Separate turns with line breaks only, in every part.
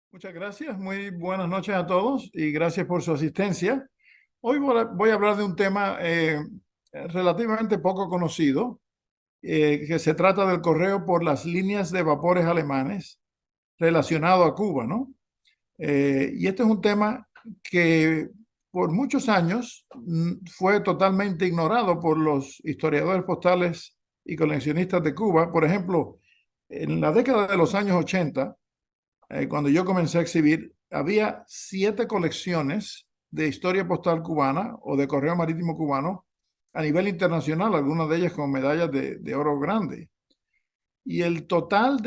Muchas gracias, muy buenas noches a todos y gracias por su asistencia. Hoy voy a hablar de un tema relativamente poco conocido, que se trata del correo por las líneas de vapores alemanes relacionado a Cuba, ¿no? Y este es un tema que por muchos años fue totalmente ignorado por los historiadores postales y coleccionistas de Cuba. Por ejemplo, en la década de los años 80, cuando yo comencé a exhibir, había 7 colecciones de historia postal cubana o de correo marítimo cubano a nivel internacional, algunas de ellas con medallas de oro grande. Y el total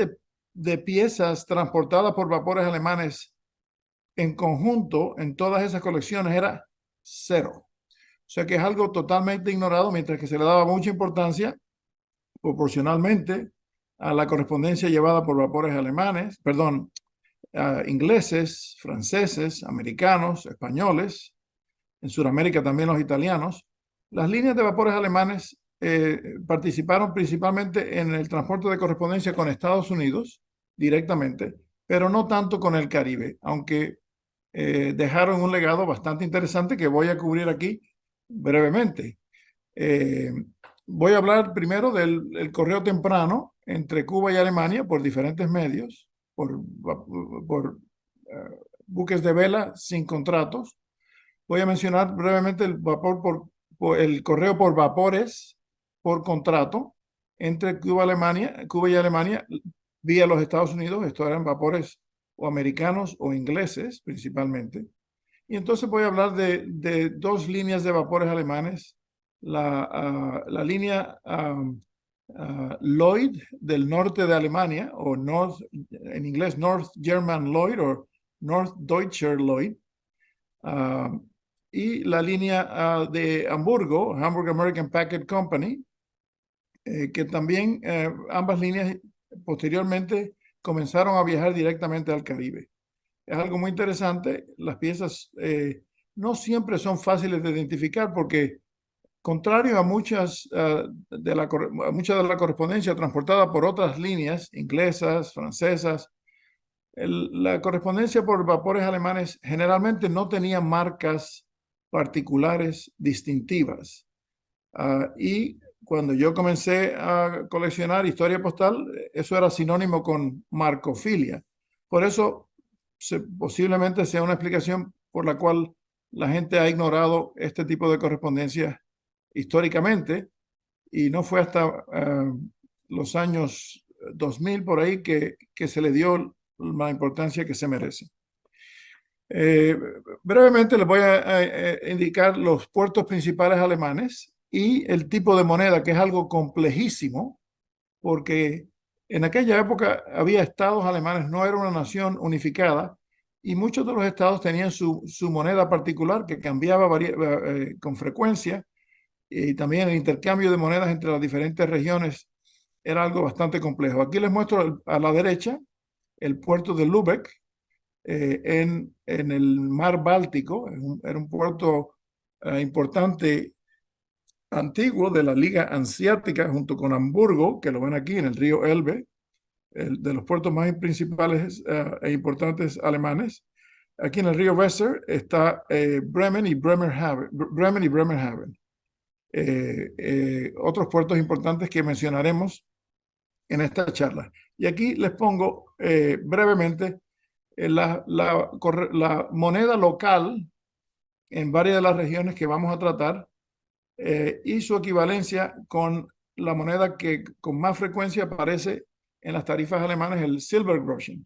de piezas transportadas por vapores alemanes en conjunto en todas esas colecciones era cero. O sea que es algo totalmente ignorado, mientras que se le daba mucha importancia proporcionalmente a la correspondencia llevada por vapores alemanes, perdón, ingleses, franceses, americanos, españoles, en Sudamérica también los italianos. Las líneas de vapores alemanes participaron principalmente en el transporte de correspondencia con Estados Unidos directamente, pero no tanto con el Caribe, aunque dejaron un legado bastante interesante que voy a cubrir aquí brevemente. Eh, Voy a hablar primero del correo temprano entre Cuba y Alemania por diferentes medios, por buques de vela sin contratos. Voy a mencionar brevemente el vapor por el correo por vapores por contrato entre Cuba y Alemania vía los Estados Unidos. Estos eran vapores o americanos o ingleses principalmente. Y entonces voy a hablar de 2 líneas de vapores alemanes. La línea Lloyd del norte de Alemania, o en inglés North German Lloyd o North Deutscher Lloyd, uh, y la línea de Hamburgo, Hamburg American Packet Company, que también ambas líneas posteriormente comenzaron a viajar directamente al Caribe. Es algo muy interesante. Las piezas no siempre son fáciles de identificar porque, contrario a mucha de la correspondencia transportada por otras líneas inglesas, francesas, la correspondencia por vapores alemanes generalmente no tenía marcas particulares distintivas. Y cuando yo comencé a coleccionar historia postal, eso era sinónimo con marcofilia. Por eso posiblemente sea una explicación por la cual la gente ha ignorado este tipo de correspondencia históricamente, y no fue hasta los años 2000 por ahí que se le dio la importancia que se merece. Eh, Brevemente les voy a indicar los puertos principales alemanes y el tipo de moneda, que es algo complejísimo, porque en aquella época había estados alemanes, no era una nación unificada, y muchos de los estados tenían su moneda particular que cambiaba con frecuencia, y también el intercambio de monedas entre las diferentes regiones era algo bastante complejo. Aquí les muestro a la derecha el puerto de Lübeck, en el mar Báltico. Era un puerto importante, antiguo, de la Liga Hanseática, junto con Hamburgo, que lo ven aquí en el río Elbe, de los puertos más principales e importantes alemanes. Aquí en el río Weser está Bremen y Bremerhaven. Otros puertos importantes que mencionaremos en esta charla. Y aquí les pongo brevemente la moneda local en varias de las regiones que vamos a tratar, y su equivalencia con la moneda que con más frecuencia aparece en las tarifas alemanas, el Silbergroschen.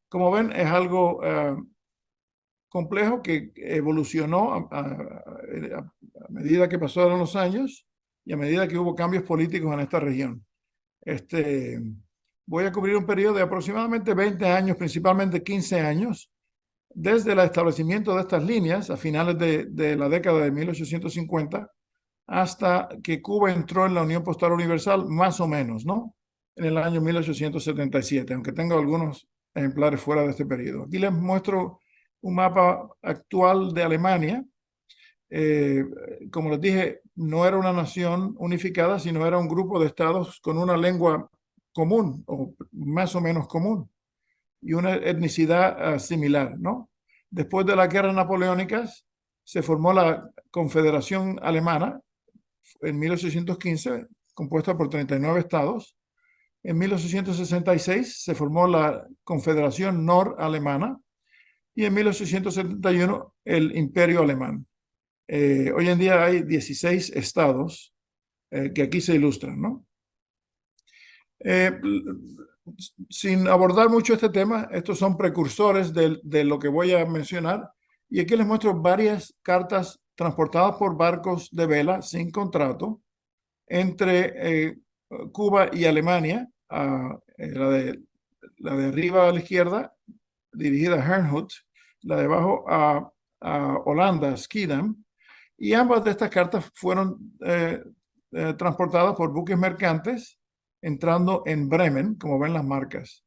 Como ven, es algo complejo que evolucionó a medida que pasaron los años y a medida que hubo cambios políticos en esta región. Voy a cubrir un periodo de aproximadamente 20 años, principalmente 15 años, desde el establecimiento de estas líneas a finales de la década de 1850 hasta que Cuba entró en la Unión Postal Universal, más o menos, ¿no? En el año 1877, aunque tengo algunos ejemplares fuera de este periodo. Aquí les muestro un mapa actual de Alemania. Eh, Como les dije, no era una nación unificada, sino era un grupo de estados con una lengua común o más o menos común. y una etnicidad similar, ¿no? Después de las guerras napoleónicas se formó la Confederación Alemana en 1815, compuesta por 39 estados. En 1866 se formó la Confederación Noralemana y en 1871 el Imperio Alemán. Hoy en día hay 16 estados que aquí se ilustran, ¿no? Eh, Sin abordar mucho este tema, estos son precursores de lo que voy a mencionar. Y aquí les muestro varias cartas transportadas por barcos de vela sin contrato entre Cuba y Alemania. La de arriba a la izquierda, dirigida a Herrnhut, la de abajo a Holanda, Schiedam. Y ambas de estas cartas fueron transportadas por buques mercantes entrando en Bremen, como ven las marcas,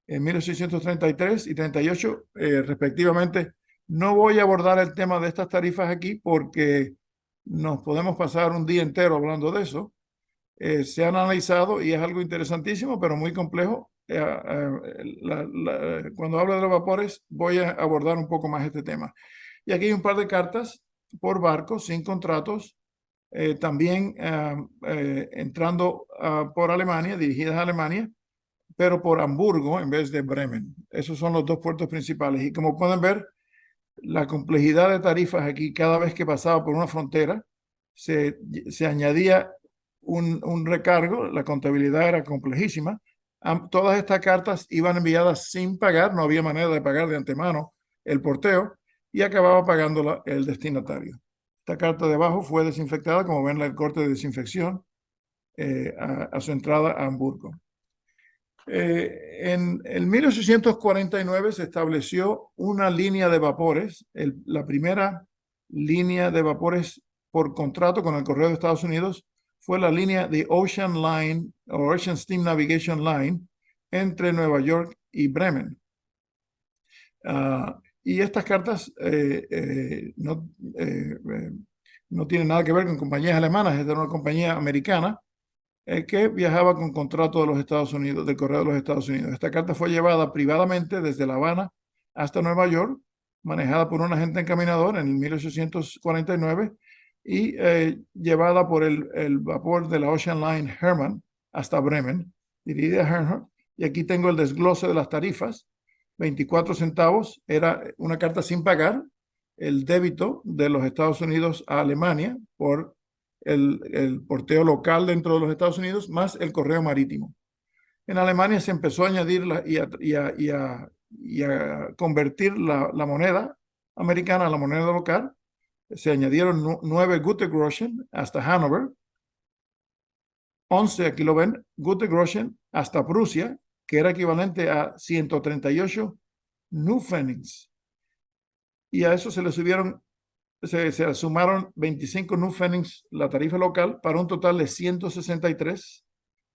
en 1633 y 38, respectivamente. No voy a abordar el tema de estas tarifas aquí porque nos podemos pasar un día entero hablando de eso. Se han analizado y es algo interesantísimo, pero muy complejo. Cuando hablo de los vapores, voy a abordar un poco más este tema. Y aquí hay un par de cartas por barco, sin contratos, también entrando por Alemania, dirigidas a Alemania, pero por Hamburgo en vez de Bremen. Esos son los dos puertos principales. Y como pueden ver, la complejidad de tarifas aquí, cada vez que pasaba por una frontera, se añadía un recargo, la contabilidad era complejísima. Todas estas cartas iban enviadas sin pagar, no había manera de pagar de antemano el porteo y acababa pagándola el destinatario. Esta carta de abajo fue desinfectada, como ven, el corte de desinfección a su entrada a Hamburgo. En el 1849 se estableció una línea de vapores, la primera línea de vapores por contrato con el Correo de Estados Unidos fue la línea de Ocean Line o Ocean Steam Navigation Line entre Nueva York y Bremen. Y estas cartas no tienen nada que ver con compañías alemanas, esta era una compañía americana que viajaba con contrato de los Estados Unidos, del Correo de los Estados Unidos. Esta carta fue llevada privadamente desde La Habana hasta Nueva York, manejada por un agente encaminador en 1849 y llevada por el vapor de la Ocean Line Hermann hasta Bremen, dirigida a Hermann. Y aquí tengo el desglose de las tarifas. 24 centavos era una carta sin pagar, el débito de los Estados Unidos a Alemania por el porteo local dentro de los Estados Unidos, más el correo marítimo. En Alemania se empezó a añadir y a convertir la moneda americana a la moneda local. Se añadieron 9 Gütegroschen hasta Hannover, 11, aquí lo ven, Gütegroschen hasta Prusia, que era equivalente a 138 Nupfennigs. Y a eso se le subieron se sumaron 25 Nupfennigs la tarifa local para un total de 163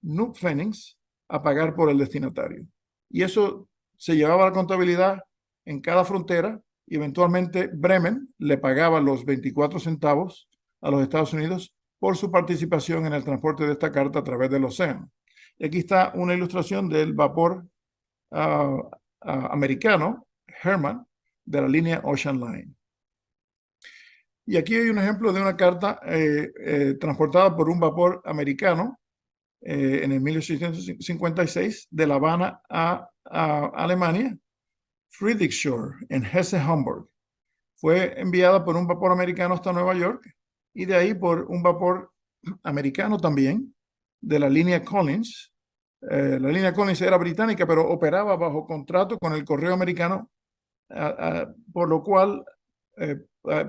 Nupfennigs a pagar por el destinatario. Y eso se llevaba a la contabilidad en cada frontera y eventualmente Bremen le pagaba los 24 centavos a los Estados Unidos por su participación en el transporte de esta carta a través del océano. Y aquí está una ilustración del vapor americano, Hermann, de la línea Ocean Line. Y aquí hay un ejemplo de una carta transportada por un vapor americano en el 1856 de La Habana a Alemania, Friedrichsthor, en Hesse-Homburg. Fue enviada por un vapor americano hasta Nueva York y de ahí por un vapor americano también de la línea Collins. La línea Collins era británica, pero operaba bajo contrato con el correo americano, por lo cual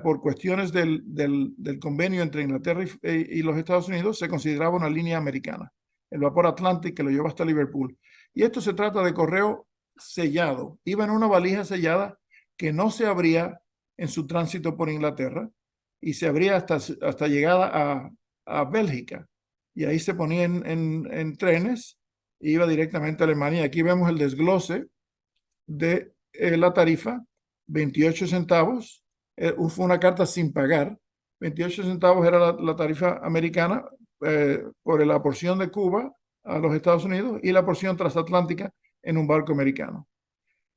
por cuestiones del convenio entre Inglaterra y los Estados Unidos, se consideraba una línea americana, el vapor Atlantic que lo lleva hasta Liverpool. Y esto se trata de correo sellado. Iba en una valija sellada que no se abría en su tránsito por Inglaterra y se abría hasta llegada a Bélgica. Y ahí se ponía en trenes e iba directamente a Alemania. Aquí vemos el desglose de la tarifa, 28 centavos. Fue una carta sin pagar. 28 centavos era la tarifa americana por la porción de Cuba a los Estados Unidos y la porción transatlántica en un barco americano.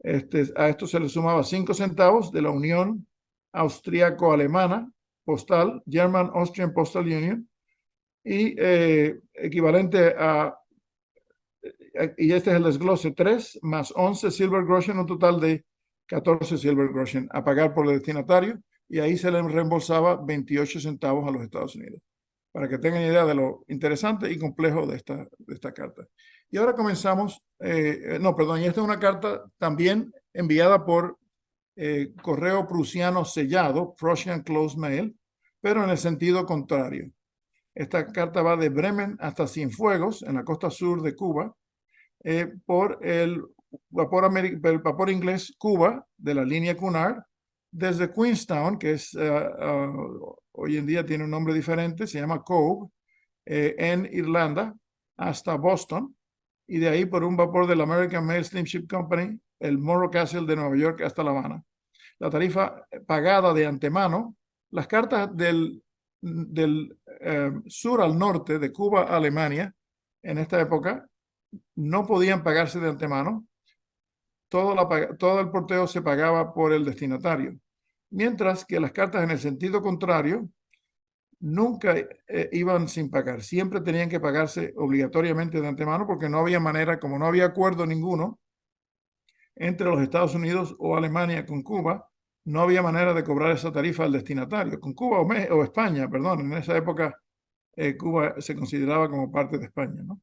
A esto se le sumaba 5 centavos de la Unión Austriaco-Alemana Postal, German Austrian Postal Union, y equivalente a, y este es el desglose, 3 más 11 Silver Groschen, un total de 14 Silver Groschen a pagar por el destinatario, y ahí se le reembolsaba 28 centavos a los Estados Unidos, para que tengan idea de lo interesante y complejo de esta carta. Y ahora comenzamos, no, perdón, y esta es una carta también enviada por correo prusiano sellado, Prussian Closed Mail, pero en el sentido contrario. Esta carta va de Bremen hasta Cienfuegos, en la costa sur de Cuba, por el vapor inglés Cuba, de la línea Cunard, desde Queenstown, que es hoy en día tiene un nombre diferente, se llama Cove, en Irlanda, hasta Boston, y de ahí por un vapor del American Mail Steamship Company, el Morro Castle de Nueva York, hasta La Habana. La tarifa pagada de antemano, las cartas del sur al norte, de Cuba a Alemania, en esta época, no podían pagarse de antemano. Todo el porteo se pagaba por el destinatario. Mientras que las cartas en el sentido contrario nunca iban sin pagar. Siempre tenían que pagarse obligatoriamente de antemano porque no había manera, como no había acuerdo ninguno entre los Estados Unidos o Alemania con Cuba, no había manera de cobrar esa tarifa al destinatario. Con Cuba o España, perdón, en esa época Cuba se consideraba como parte de España, ¿no?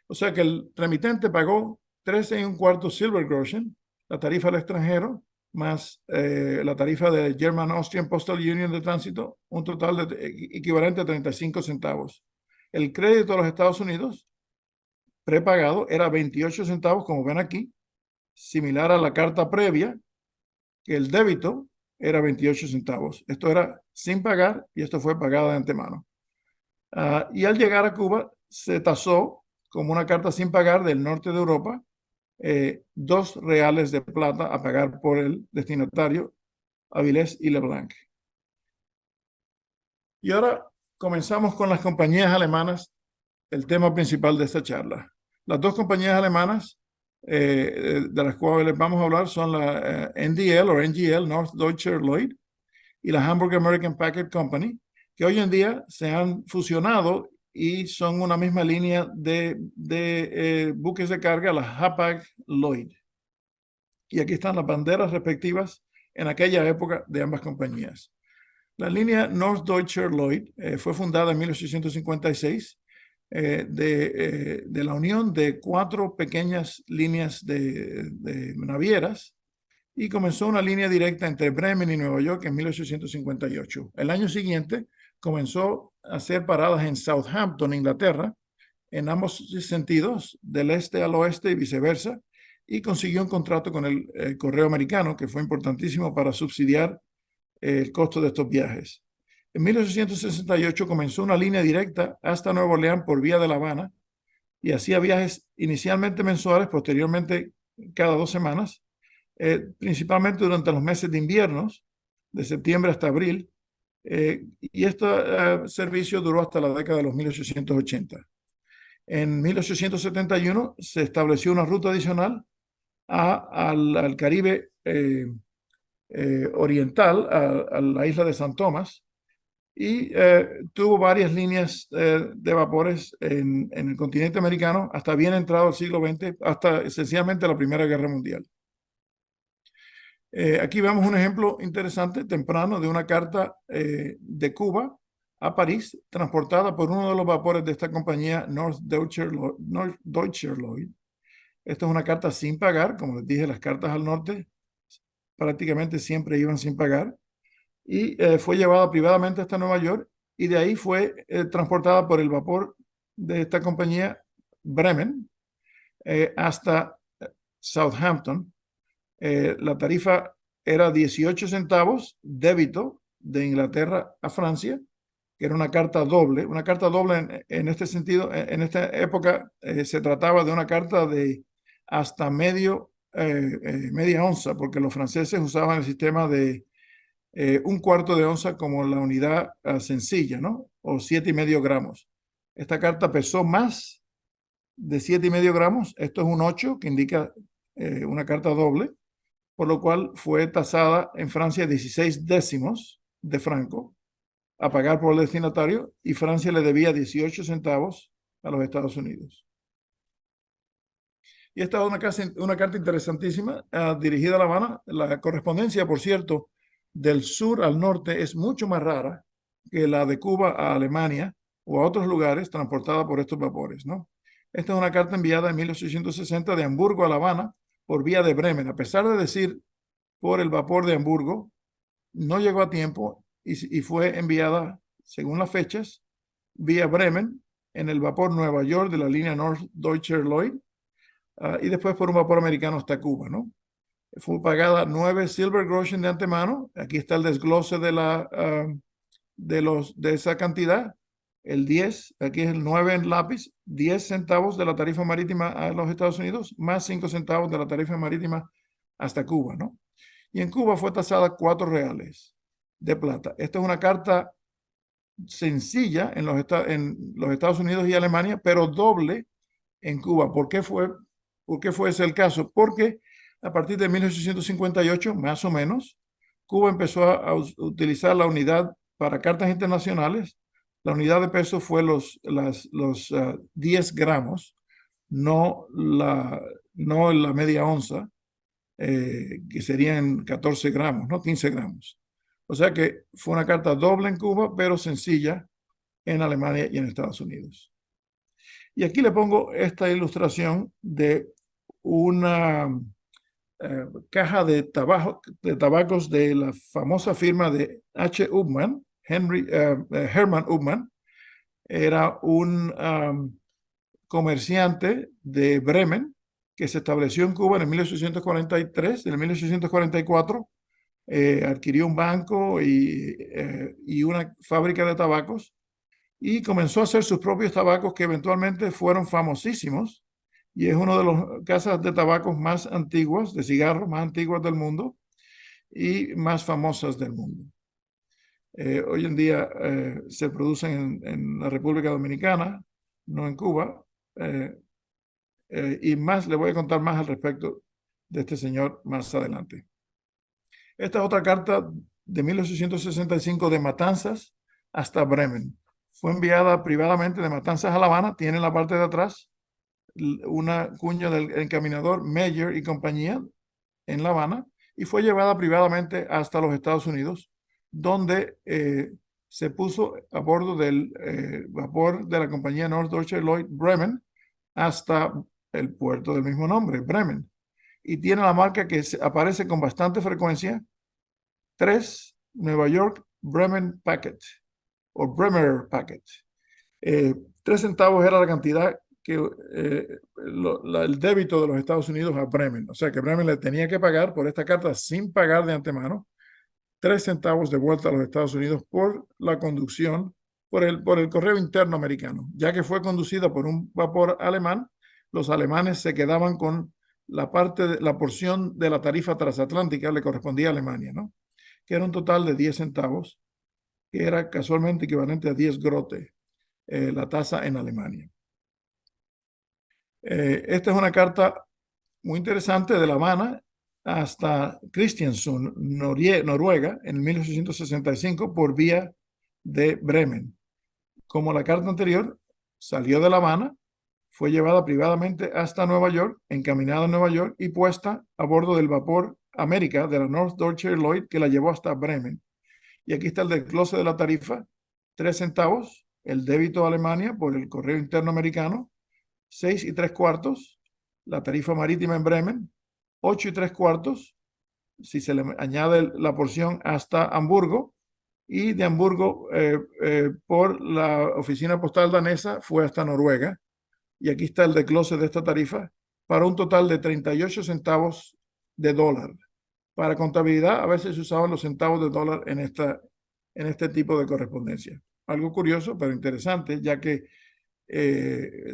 O sea que el remitente pagó 13 y un cuarto Silver Groschen, la tarifa al extranjero, más la tarifa de German Austrian Postal Union de tránsito, un total de equivalente a 35 centavos. El crédito a los Estados Unidos, prepagado, era 28 centavos, como ven aquí, similar a la carta previa, que el débito era 28 centavos. Esto era sin pagar y esto fue pagado de antemano. Y al llegar a Cuba, se tasó como una carta sin pagar del norte de Europa, 2 reales de plata a pagar por el destinatario, Avilés y Leblanc. Y ahora comenzamos con las compañías alemanas, el tema principal de esta charla. Las 2 compañías alemanas de las cuales vamos a hablar son la NDL o NGL, Norddeutscher Lloyd, y la Hamburg American Packet Company, que hoy en día se han fusionado y son una misma línea de buques de carga, la Hapag-Lloyd. Y aquí están las banderas respectivas en aquella época de ambas compañías. La línea Norddeutscher Lloyd fue fundada en 1856 de la unión de 4 pequeñas líneas de navieras, y comenzó una línea directa entre Bremen y Nueva York en 1858. El año siguiente comenzó a hacer paradas en Southampton, Inglaterra, en ambos sentidos, del este al oeste y viceversa, y consiguió un contrato con el correo americano, que fue importantísimo para subsidiar el costo de estos viajes. En 1868 comenzó una línea directa hasta Nueva Orleans por vía de La Habana y hacía viajes inicialmente mensuales, posteriormente cada 2 semanas, principalmente durante los meses de inviernos, de septiembre hasta abril, y este servicio duró hasta la década de los 1880. En 1871 se estableció una ruta adicional al Caribe oriental, a la isla de San Tomás, y tuvo varias líneas de vapores en el continente americano hasta bien entrado el siglo XX, hasta esencialmente la Primera Guerra Mundial. Aquí vemos un ejemplo interesante, temprano, de una carta de Cuba a París, transportada por uno de los vapores de esta compañía, Norddeutscher Lloyd. Esta es una carta sin pagar, como les dije, las cartas al norte prácticamente siempre iban sin pagar, y fue llevada privadamente hasta Nueva York, y de ahí fue transportada por el vapor de esta compañía, Bremen, hasta Southampton. La tarifa era 18 centavos débito de Inglaterra a Francia, que era una carta doble. Una carta doble en este sentido, en esta época se trataba de una carta de hasta media onza, porque los franceses usaban el sistema de un cuarto de onza como la unidad sencilla, ¿no? O 7,5 gramos. Esta carta pesó más de 7,5 gramos. Esto es un 8, que indica una carta doble. por lo cual fue tasada en Francia 16 décimos de franco a pagar por el destinatario y Francia le debía 18 centavos a los Estados Unidos. Y esta es una carta interesantísima dirigida a La Habana. La correspondencia, por cierto, del sur al norte es mucho más rara que la de Cuba a Alemania o a otros lugares transportada por estos vapores, ¿no? Esta es una carta enviada en 1860 de Hamburgo a La Habana por vía de Bremen. A pesar de decir por el vapor de Hamburgo, no llegó a tiempo y fue enviada, según las fechas, vía Bremen en el vapor Nueva York de la línea Norddeutscher Lloyd y después por un vapor americano hasta Cuba, ¿no? Fue pagada 9 Silbergroschen de antemano. Aquí está el desglose de esa cantidad. El 10, aquí es el 9 en lápiz, 10 centavos de la tarifa marítima a los Estados Unidos, más 5 centavos de la tarifa marítima hasta Cuba, ¿no? Y en Cuba fue tasada 4 reales de plata. Esta es una carta sencilla en los Estados Unidos y Alemania, pero doble en Cuba. ¿Por qué fue ese el caso? Porque a partir de 1858, más o menos, Cuba empezó a utilizar la unidad para cartas internacionales. La unidad de peso fue los 10 gramos, no la media onza, que serían 14 gramos, no 15 gramos. O sea que fue una carta doble en Cuba, pero sencilla en Alemania y en Estados Unidos. Y aquí le pongo esta ilustración de una caja de tabacos de la famosa firma de H. Upmann, Hermann Upmann. Era un comerciante de Bremen que se estableció en Cuba en 1843. En 1844 adquirió un banco y una fábrica de tabacos y comenzó a hacer sus propios tabacos que eventualmente fueron famosísimos y es una de las casas de tabacos más antiguas, de cigarros más antiguas del mundo y más famosas del mundo. Hoy en día se producen en la República Dominicana, no en Cuba, y más le voy a contar más al respecto de este señor más adelante. Esta es otra carta de 1865 de Matanzas hasta Bremen. Fue enviada privadamente de Matanzas a La Habana, tiene en la parte de atrás una cuña del encaminador Meyer y compañía en La Habana y fue llevada privadamente hasta los Estados Unidos, donde se puso a bordo del vapor de la compañía Norddeutscher Lloyd Bremen hasta el puerto del mismo nombre, Bremen. Y tiene la marca que aparece con bastante frecuencia, 3 Nueva York Bremen Packet o Bremer Packet. 3 centavos era la cantidad que el débito de los Estados Unidos a Bremen. O sea que Bremen le tenía que pagar por esta carta sin pagar de antemano 3 centavos de vuelta a los Estados Unidos por la conducción, por el correo interno americano. Ya que fue conducida por un vapor alemán, los alemanes se quedaban con la porción de la tarifa transatlántica le correspondía a Alemania, ¿no? Que era un total de 10 centavos, que era casualmente equivalente a 10 grote, la tasa en Alemania. Esta es una carta muy interesante de La Habana hasta Kristiansund, Noruega, en 1865 por vía de Bremen. Como la carta anterior salió de La Habana, fue llevada privadamente hasta Nueva York, encaminada a Nueva York y puesta a bordo del vapor América de la Norddeutscher Lloyd que la llevó hasta Bremen. Y aquí está el desglose de la tarifa, 3 centavos, el débito a Alemania por el correo interno americano, 6 y 3 cuartos, la tarifa marítima en Bremen, 8 y 3 cuartos, si se le añade la porción hasta Hamburgo, y de Hamburgo por la oficina postal danesa fue hasta Noruega. Y aquí está el desglose de esta tarifa para un total de 38 centavos de dólar. Para contabilidad a veces se usaban los centavos de dólar en este tipo de correspondencia. Algo curioso, pero interesante, ya que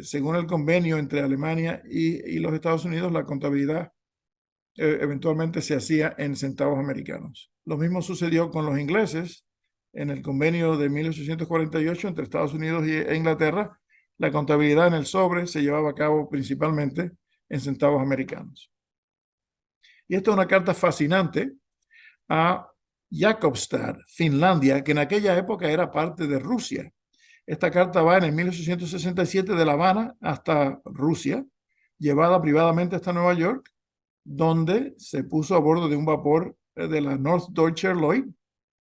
según el convenio entre Alemania y los Estados Unidos, la contabilidad eventualmente se hacía en centavos americanos. Lo mismo sucedió con los ingleses en el convenio de 1848 entre Estados Unidos e Inglaterra. La contabilidad en el sobre se llevaba a cabo principalmente en centavos americanos. Y esta es una carta fascinante a Jakobstad, Finlandia, que en aquella época era parte de Rusia. Esta carta va en el 1867 de La Habana hasta Rusia, llevada privadamente hasta Nueva York, donde se puso a bordo de un vapor de la Norddeutscher Lloyd,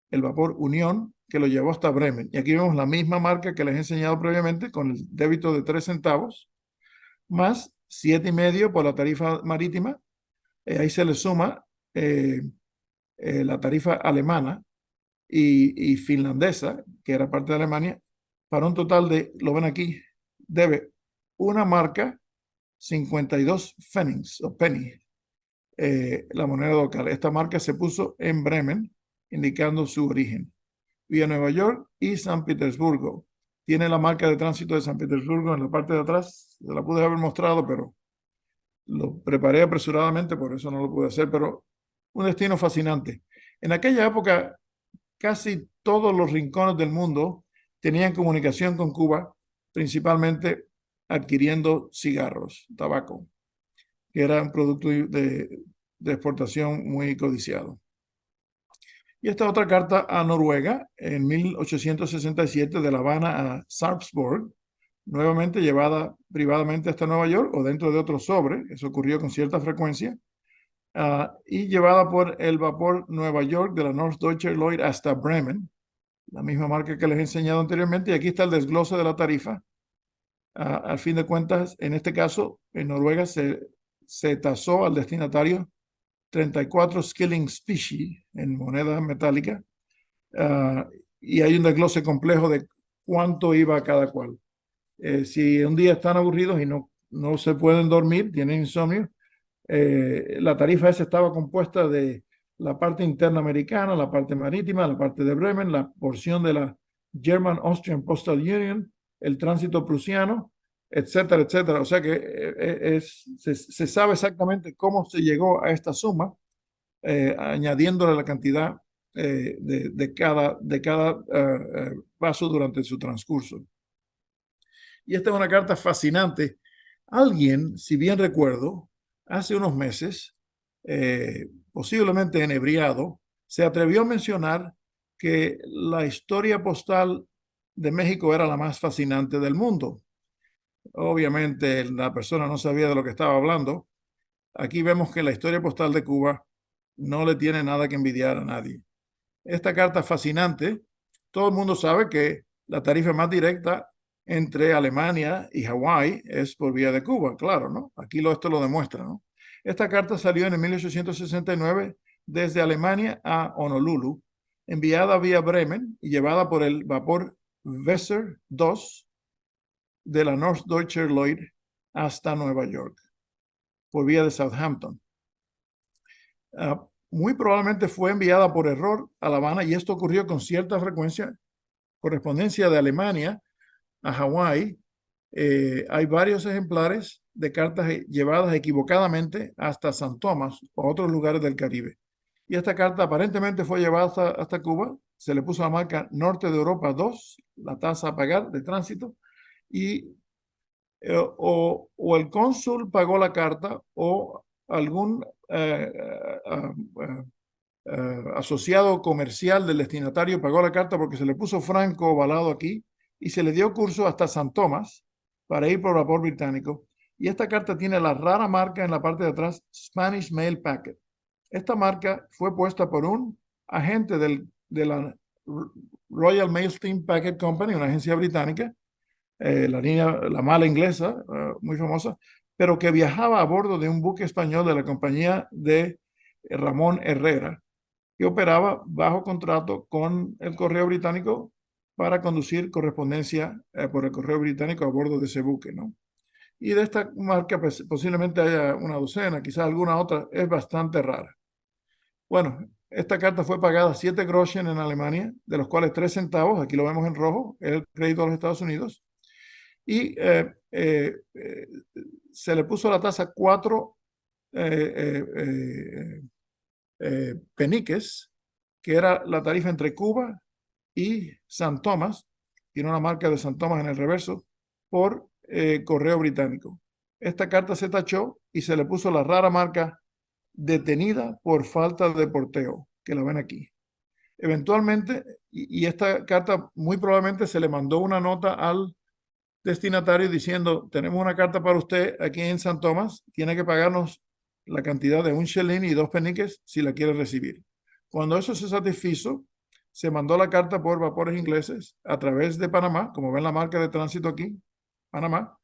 el vapor Unión, que lo llevó hasta Bremen. Y aquí vemos la misma marca que les he enseñado previamente, con el débito de 3 centavos, más 7,5 por la tarifa marítima. Ahí se le suma la tarifa alemana y finlandesa, que era parte de Alemania, para un total de, lo ven aquí, debe una marca 52 pfennigs o penny, la moneda local. Esta marca se puso en Bremen, indicando su origen, vía Nueva York y San Petersburgo. Tiene la marca de tránsito de San Petersburgo en la parte de atrás. Se la pude haber mostrado, pero lo preparé apresuradamente, por eso no lo pude hacer, pero un destino fascinante. En aquella época, casi todos los rincones del mundo tenían comunicación con Cuba, principalmente adquiriendo cigarros, tabaco, que era un producto de exportación muy codiciado. Y esta otra carta a Noruega, en 1867, de La Habana a Sarpsborg, nuevamente llevada privadamente hasta Nueva York o dentro de otro sobre, eso ocurrió con cierta frecuencia, y llevada por el vapor Nueva York de la Norddeutscher Lloyd hasta Bremen, la misma marca que les he enseñado anteriormente, y aquí está el desglose de la tarifa. Al fin de cuentas, en este caso, en Noruega se tasó al destinatario 34 skilling specie en moneda metálica, y hay un desglose complejo de cuánto iba a cada cual. Si un día están aburridos y no se pueden dormir, tienen insomnio, la tarifa esa estaba compuesta de la parte interna americana, la parte marítima, la parte de Bremen, la porción de la German Austrian Postal Union, el tránsito prusiano, etcétera, etcétera. O sea que se sabe exactamente cómo se llegó a esta suma, añadiéndole la cantidad de cada paso durante su transcurso. Y esta es una carta fascinante. Alguien, si bien recuerdo, hace unos meses, posiblemente enebriado, se atrevió a mencionar que la historia postal de México era la más fascinante del mundo. Obviamente la persona no sabía de lo que estaba hablando. Aquí vemos que la historia postal de Cuba no le tiene nada que envidiar a nadie. Esta carta fascinante, todo el mundo sabe que la tarifa más directa entre Alemania y Hawái es por vía de Cuba, claro, ¿no? Aquí esto lo demuestra, ¿no? Esta carta salió en el 1869 desde Alemania a Honolulu, enviada vía Bremen y llevada por el vapor Weser II de la Norddeutscher Lloyd hasta Nueva York, por vía de Southampton. Muy probablemente fue enviada por error a La Habana, y esto ocurrió con cierta frecuencia. Correspondencia de Alemania a Hawái. Hay varios ejemplares de cartas llevadas equivocadamente hasta San Tomás o otros lugares del Caribe. Y esta carta aparentemente fue llevada hasta Cuba. Se le puso la marca Norte de Europa 2, la tasa a pagar de tránsito, y o el cónsul pagó la carta o algún asociado comercial del destinatario pagó la carta, porque se le puso franco ovalado aquí y se le dio curso hasta San Tomás para ir por vapor británico. Y esta carta tiene la rara marca en la parte de atrás, Spanish Mail Packet. Esta marca fue puesta por un agente de la Royal Mail Steam Packet Company, una agencia británica, la mala inglesa, muy famosa, pero que viajaba a bordo de un buque español de la compañía de Ramón Herrera, que operaba bajo contrato con el correo británico para conducir correspondencia por el correo británico a bordo de ese buque, ¿no? Y de esta marca pues, posiblemente haya una docena, quizás alguna otra, es bastante rara. Bueno, esta carta fue pagada 7 groschen en Alemania, de los cuales 3 centavos, aquí lo vemos en rojo, es el crédito a los Estados Unidos, y se le puso la tasa 4 peniques, que era la tarifa entre Cuba y San Tomás, tiene una marca de San Tomás en el reverso, por correo británico. Esta carta se tachó y se le puso la rara marca detenida por falta de porteo, que la ven aquí. Eventualmente, y esta carta muy probablemente se le mandó una nota al destinatario diciendo, tenemos una carta para usted aquí en San Tomás, tiene que pagarnos la cantidad de un chelín y 2 peniques si la quiere recibir. Cuando eso se satisfizo, se mandó la carta por vapores ingleses a través de Panamá, como ven la marca de tránsito aquí, Panamá,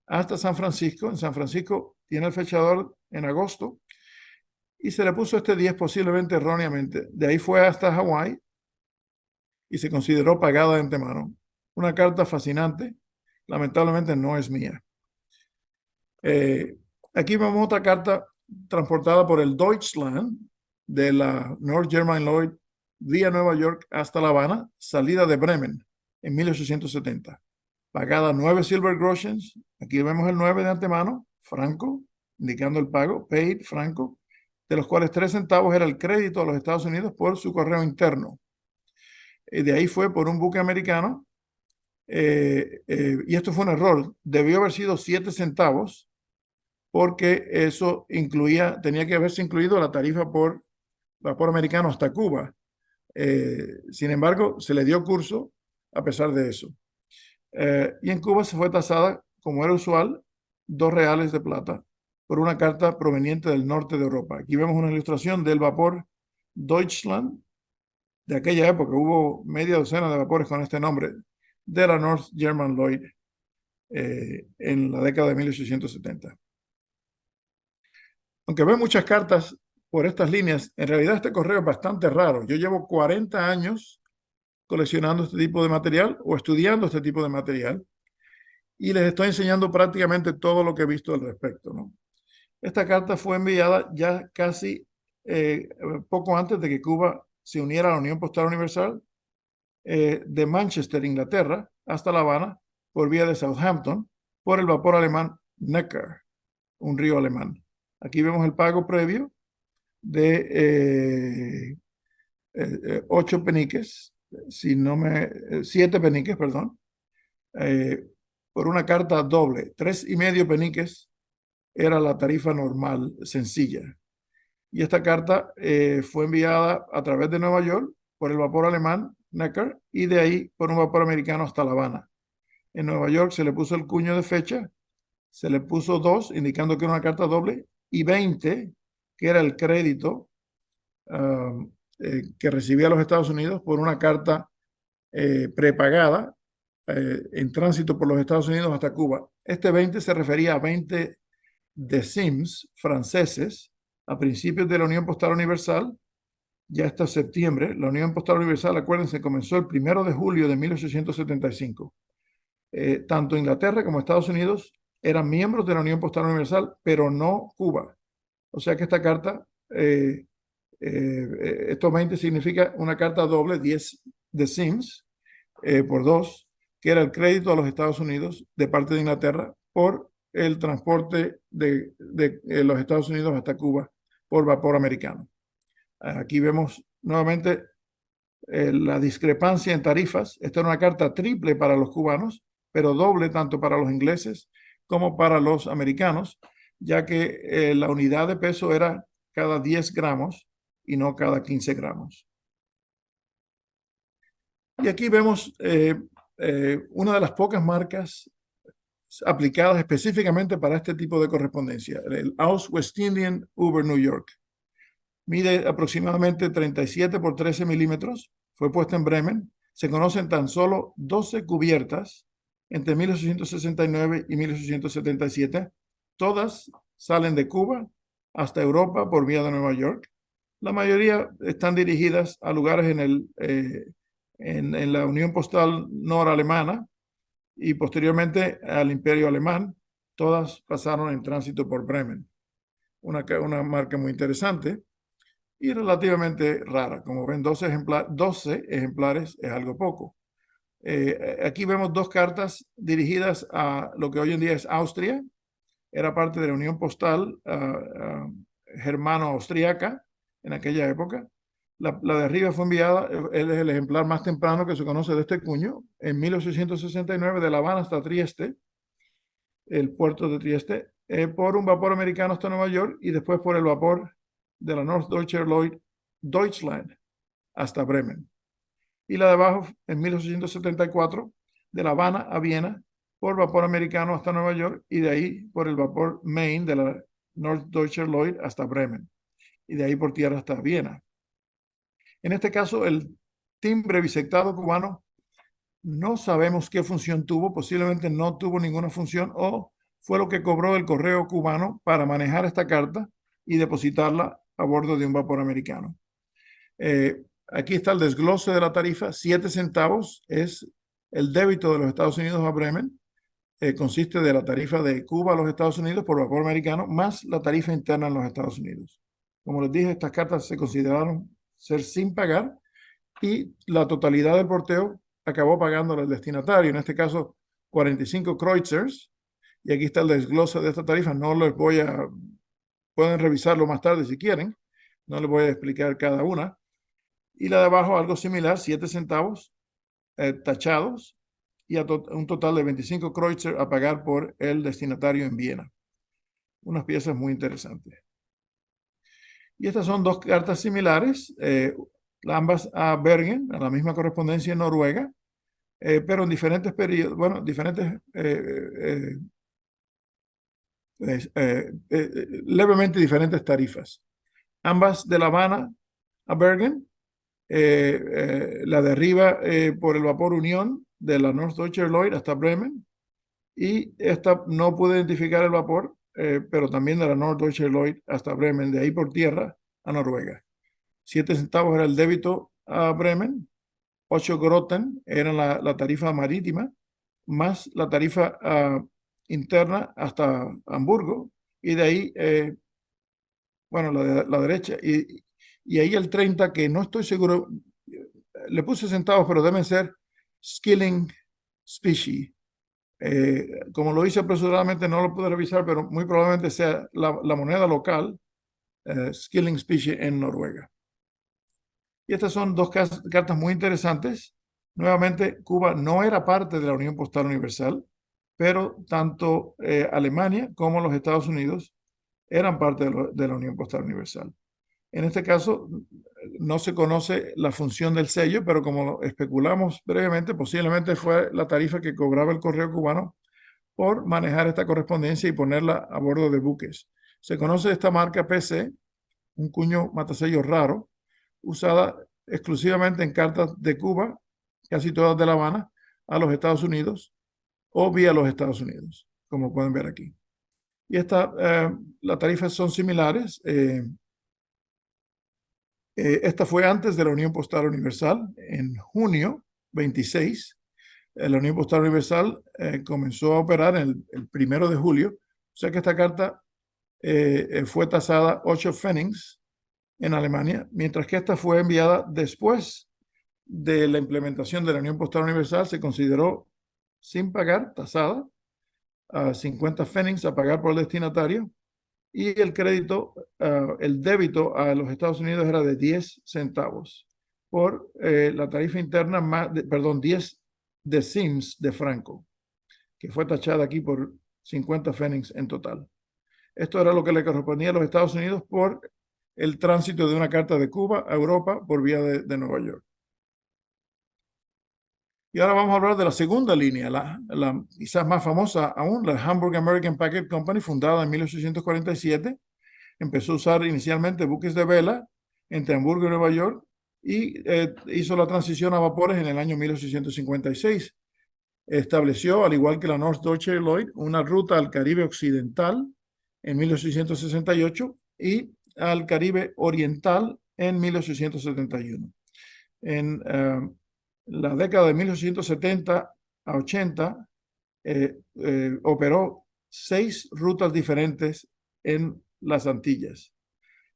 hasta San Francisco. En San Francisco tiene el fechador en agosto y se le puso este 10 posiblemente erróneamente. De ahí fue hasta Hawái y se consideró pagada de antemano. Una carta fascinante, lamentablemente no es mía. Aquí vemos otra carta transportada por el Deutschland de la North German Lloyd vía Nueva York hasta La Habana, salida de Bremen en 1870. Pagada 9 silver groshens, aquí vemos el 9 de antemano, franco, indicando el pago, paid, franco, de los cuales 3 centavos era el crédito a los Estados Unidos por su correo interno. De ahí fue por un buque americano, y esto fue un error, debió haber sido 7 centavos, porque eso tenía que haberse incluido la tarifa por vapor americano hasta Cuba. Sin embargo, se le dio curso a pesar de eso. Y en Cuba se fue tasada, como era usual, 2 reales de plata por una carta proveniente del norte de Europa. Aquí vemos una ilustración del vapor Deutschland de aquella época. Hubo media docena de vapores con este nombre de la North German Lloyd en la década de 1870. Aunque veo muchas cartas por estas líneas, en realidad este correo es bastante raro. Yo llevo 40 años coleccionando este tipo de material o estudiando este tipo de material y les estoy enseñando prácticamente todo lo que he visto al respecto, ¿no? Esta carta fue enviada ya casi poco antes de que Cuba se uniera a la Unión Postal Universal de Manchester, Inglaterra, hasta La Habana por vía de Southampton por el vapor alemán Neckar, un río alemán. Aquí vemos el pago previo de 8 peniques, 7 peniques, perdón, por una carta doble. 3,5 peniques era la tarifa normal, sencilla. Y esta carta fue enviada a través de Nueva York por el vapor alemán Neckar y de ahí por un vapor americano hasta La Habana. En Nueva York se le puso el cuño de fecha, se le puso 2, indicando que era una carta doble, y 20, que era el crédito que recibía los Estados Unidos por una carta prepagada en tránsito por los Estados Unidos hasta Cuba. Este 20 se refería a 20 décimes franceses a principios de la Unión Postal Universal, ya hasta septiembre. La Unión Postal Universal, acuérdense, comenzó el 1 de julio de 1875. Tanto Inglaterra como Estados Unidos eran miembros de la Unión Postal Universal, pero no Cuba. O sea que esta carta, estos 20 significa una carta doble, 10 décimes por 2, que era el crédito a los Estados Unidos de parte de Inglaterra por el transporte de los Estados Unidos hasta Cuba por vapor americano. Aquí vemos nuevamente la discrepancia en tarifas. Esta era una carta triple para los cubanos, pero doble tanto para los ingleses como para los americanos, ya que la unidad de peso era cada 10 gramos y no cada 15 gramos. Y aquí vemos una de las pocas marcas aplicadas específicamente para este tipo de correspondencia, el Aus West Indian Uber New York. Mide aproximadamente 37 por 13 milímetros, fue puesta en Bremen. Se conocen tan solo 12 cubiertas entre 1869 y 1877. Todas salen de Cuba hasta Europa por vía de Nueva York. La mayoría están dirigidas a lugares en la Unión Postal Noralemana y posteriormente al Imperio Alemán. Todas pasaron en tránsito por Bremen. Una marca muy interesante y relativamente rara. Como ven, 12 ejemplares es algo poco. Aquí vemos 2 cartas dirigidas a lo que hoy en día es Austria. Era parte de la Unión Postal germano-austriaca en aquella época. La de arriba fue enviada, él es el ejemplar más temprano que se conoce de este cuño, en 1869 de La Habana hasta Trieste, el puerto de Trieste, por un vapor americano hasta Nueva York y después por el vapor de la Norddeutscher Lloyd Deutschland hasta Bremen. Y la de abajo, en 1874, de La Habana a Viena, por vapor americano hasta Nueva York, y de ahí por el vapor Main de la Norddeutscher Lloyd hasta Bremen, y de ahí por tierra hasta Viena. En este caso, el timbre bisectado cubano no sabemos qué función tuvo, posiblemente no tuvo ninguna función o fue lo que cobró el correo cubano para manejar esta carta y depositarla a bordo de un vapor americano. Aquí está el desglose de la tarifa. 7 centavos es el débito de los Estados Unidos a Bremen. Consiste de la tarifa de Cuba a los Estados Unidos por vapor americano más la tarifa interna en los Estados Unidos. Como les dije, estas cartas se consideraron ser sin pagar y la totalidad del porteo acabó pagándole el destinatario, en este caso 45 Kreutzers, y aquí está el desglose de esta tarifa. No les voy a, pueden revisarlo más tarde si quieren, no les voy a explicar cada una. Y la de abajo algo similar, 7 centavos tachados y un total de 25 Kreutzer a pagar por el destinatario en Viena. Unas piezas muy interesantes. Y estas son dos cartas similares, ambas a Bergen, a la misma correspondencia en Noruega, pero en diferentes periodos, bueno, diferentes, levemente diferentes tarifas. Ambas de La Habana a Bergen, la de arriba por el vapor Unión de la Norddeutscher Lloyd hasta Bremen, y esta no pude identificar el vapor, pero también de la Norddeutscher Lloyd hasta Bremen, de ahí por tierra a Noruega. 7 centavos era el débito a Bremen, 8 Groten era la tarifa marítima, más la tarifa interna hasta Hamburgo, y de ahí, bueno, la derecha, y ahí el 30, que no estoy seguro, le puse centavos, pero deben ser Skilling Specie. Como lo hice apresuradamente, no lo pude revisar, pero muy probablemente sea la moneda local, Skilling Specie en Noruega. Y estas son dos cartas muy interesantes. Nuevamente, Cuba no era parte de la Unión Postal Universal, pero tanto Alemania como los Estados Unidos eran parte de la Unión Postal Universal. En este caso, no se conoce la función del sello, pero como especulamos brevemente, posiblemente fue la tarifa que cobraba el correo cubano por manejar esta correspondencia y ponerla a bordo de buques. Se conoce esta marca PC, un cuño matasellos raro, usada exclusivamente en cartas de Cuba, casi todas de La Habana, a los Estados Unidos o vía los Estados Unidos, como pueden ver aquí. Y las tarifas son similares. Esta fue antes de la Unión Postal Universal, en junio 26. La Unión Postal Universal comenzó a operar el 1 de julio, o sea que esta carta fue tasada 8 Pfennigs en Alemania, mientras que esta fue enviada después de la implementación de la Unión Postal Universal, se consideró sin pagar, tasada a 50 Pfennigs a pagar por el destinatario, y el crédito, el débito a los Estados Unidos era de 10 centavos por la tarifa interna, perdón, 10 décimes de franco, que fue tachada aquí por 50 Pfennigs en total. Esto era lo que le correspondía a los Estados Unidos por el tránsito de una carta de Cuba a Europa por vía de Nueva York. Y ahora vamos a hablar de la segunda línea, la quizás más famosa aún, la Hamburg American Packet Company, fundada en 1847. Empezó a usar inicialmente buques de vela entre Hamburgo y Nueva York y hizo la transición a vapores en el año 1856. Estableció, al igual que la Norddeutscher Lloyd, una ruta al Caribe Occidental en 1868 y al Caribe Oriental en 1871. En la década de 1870 a 80 operó 6 rutas diferentes en las Antillas.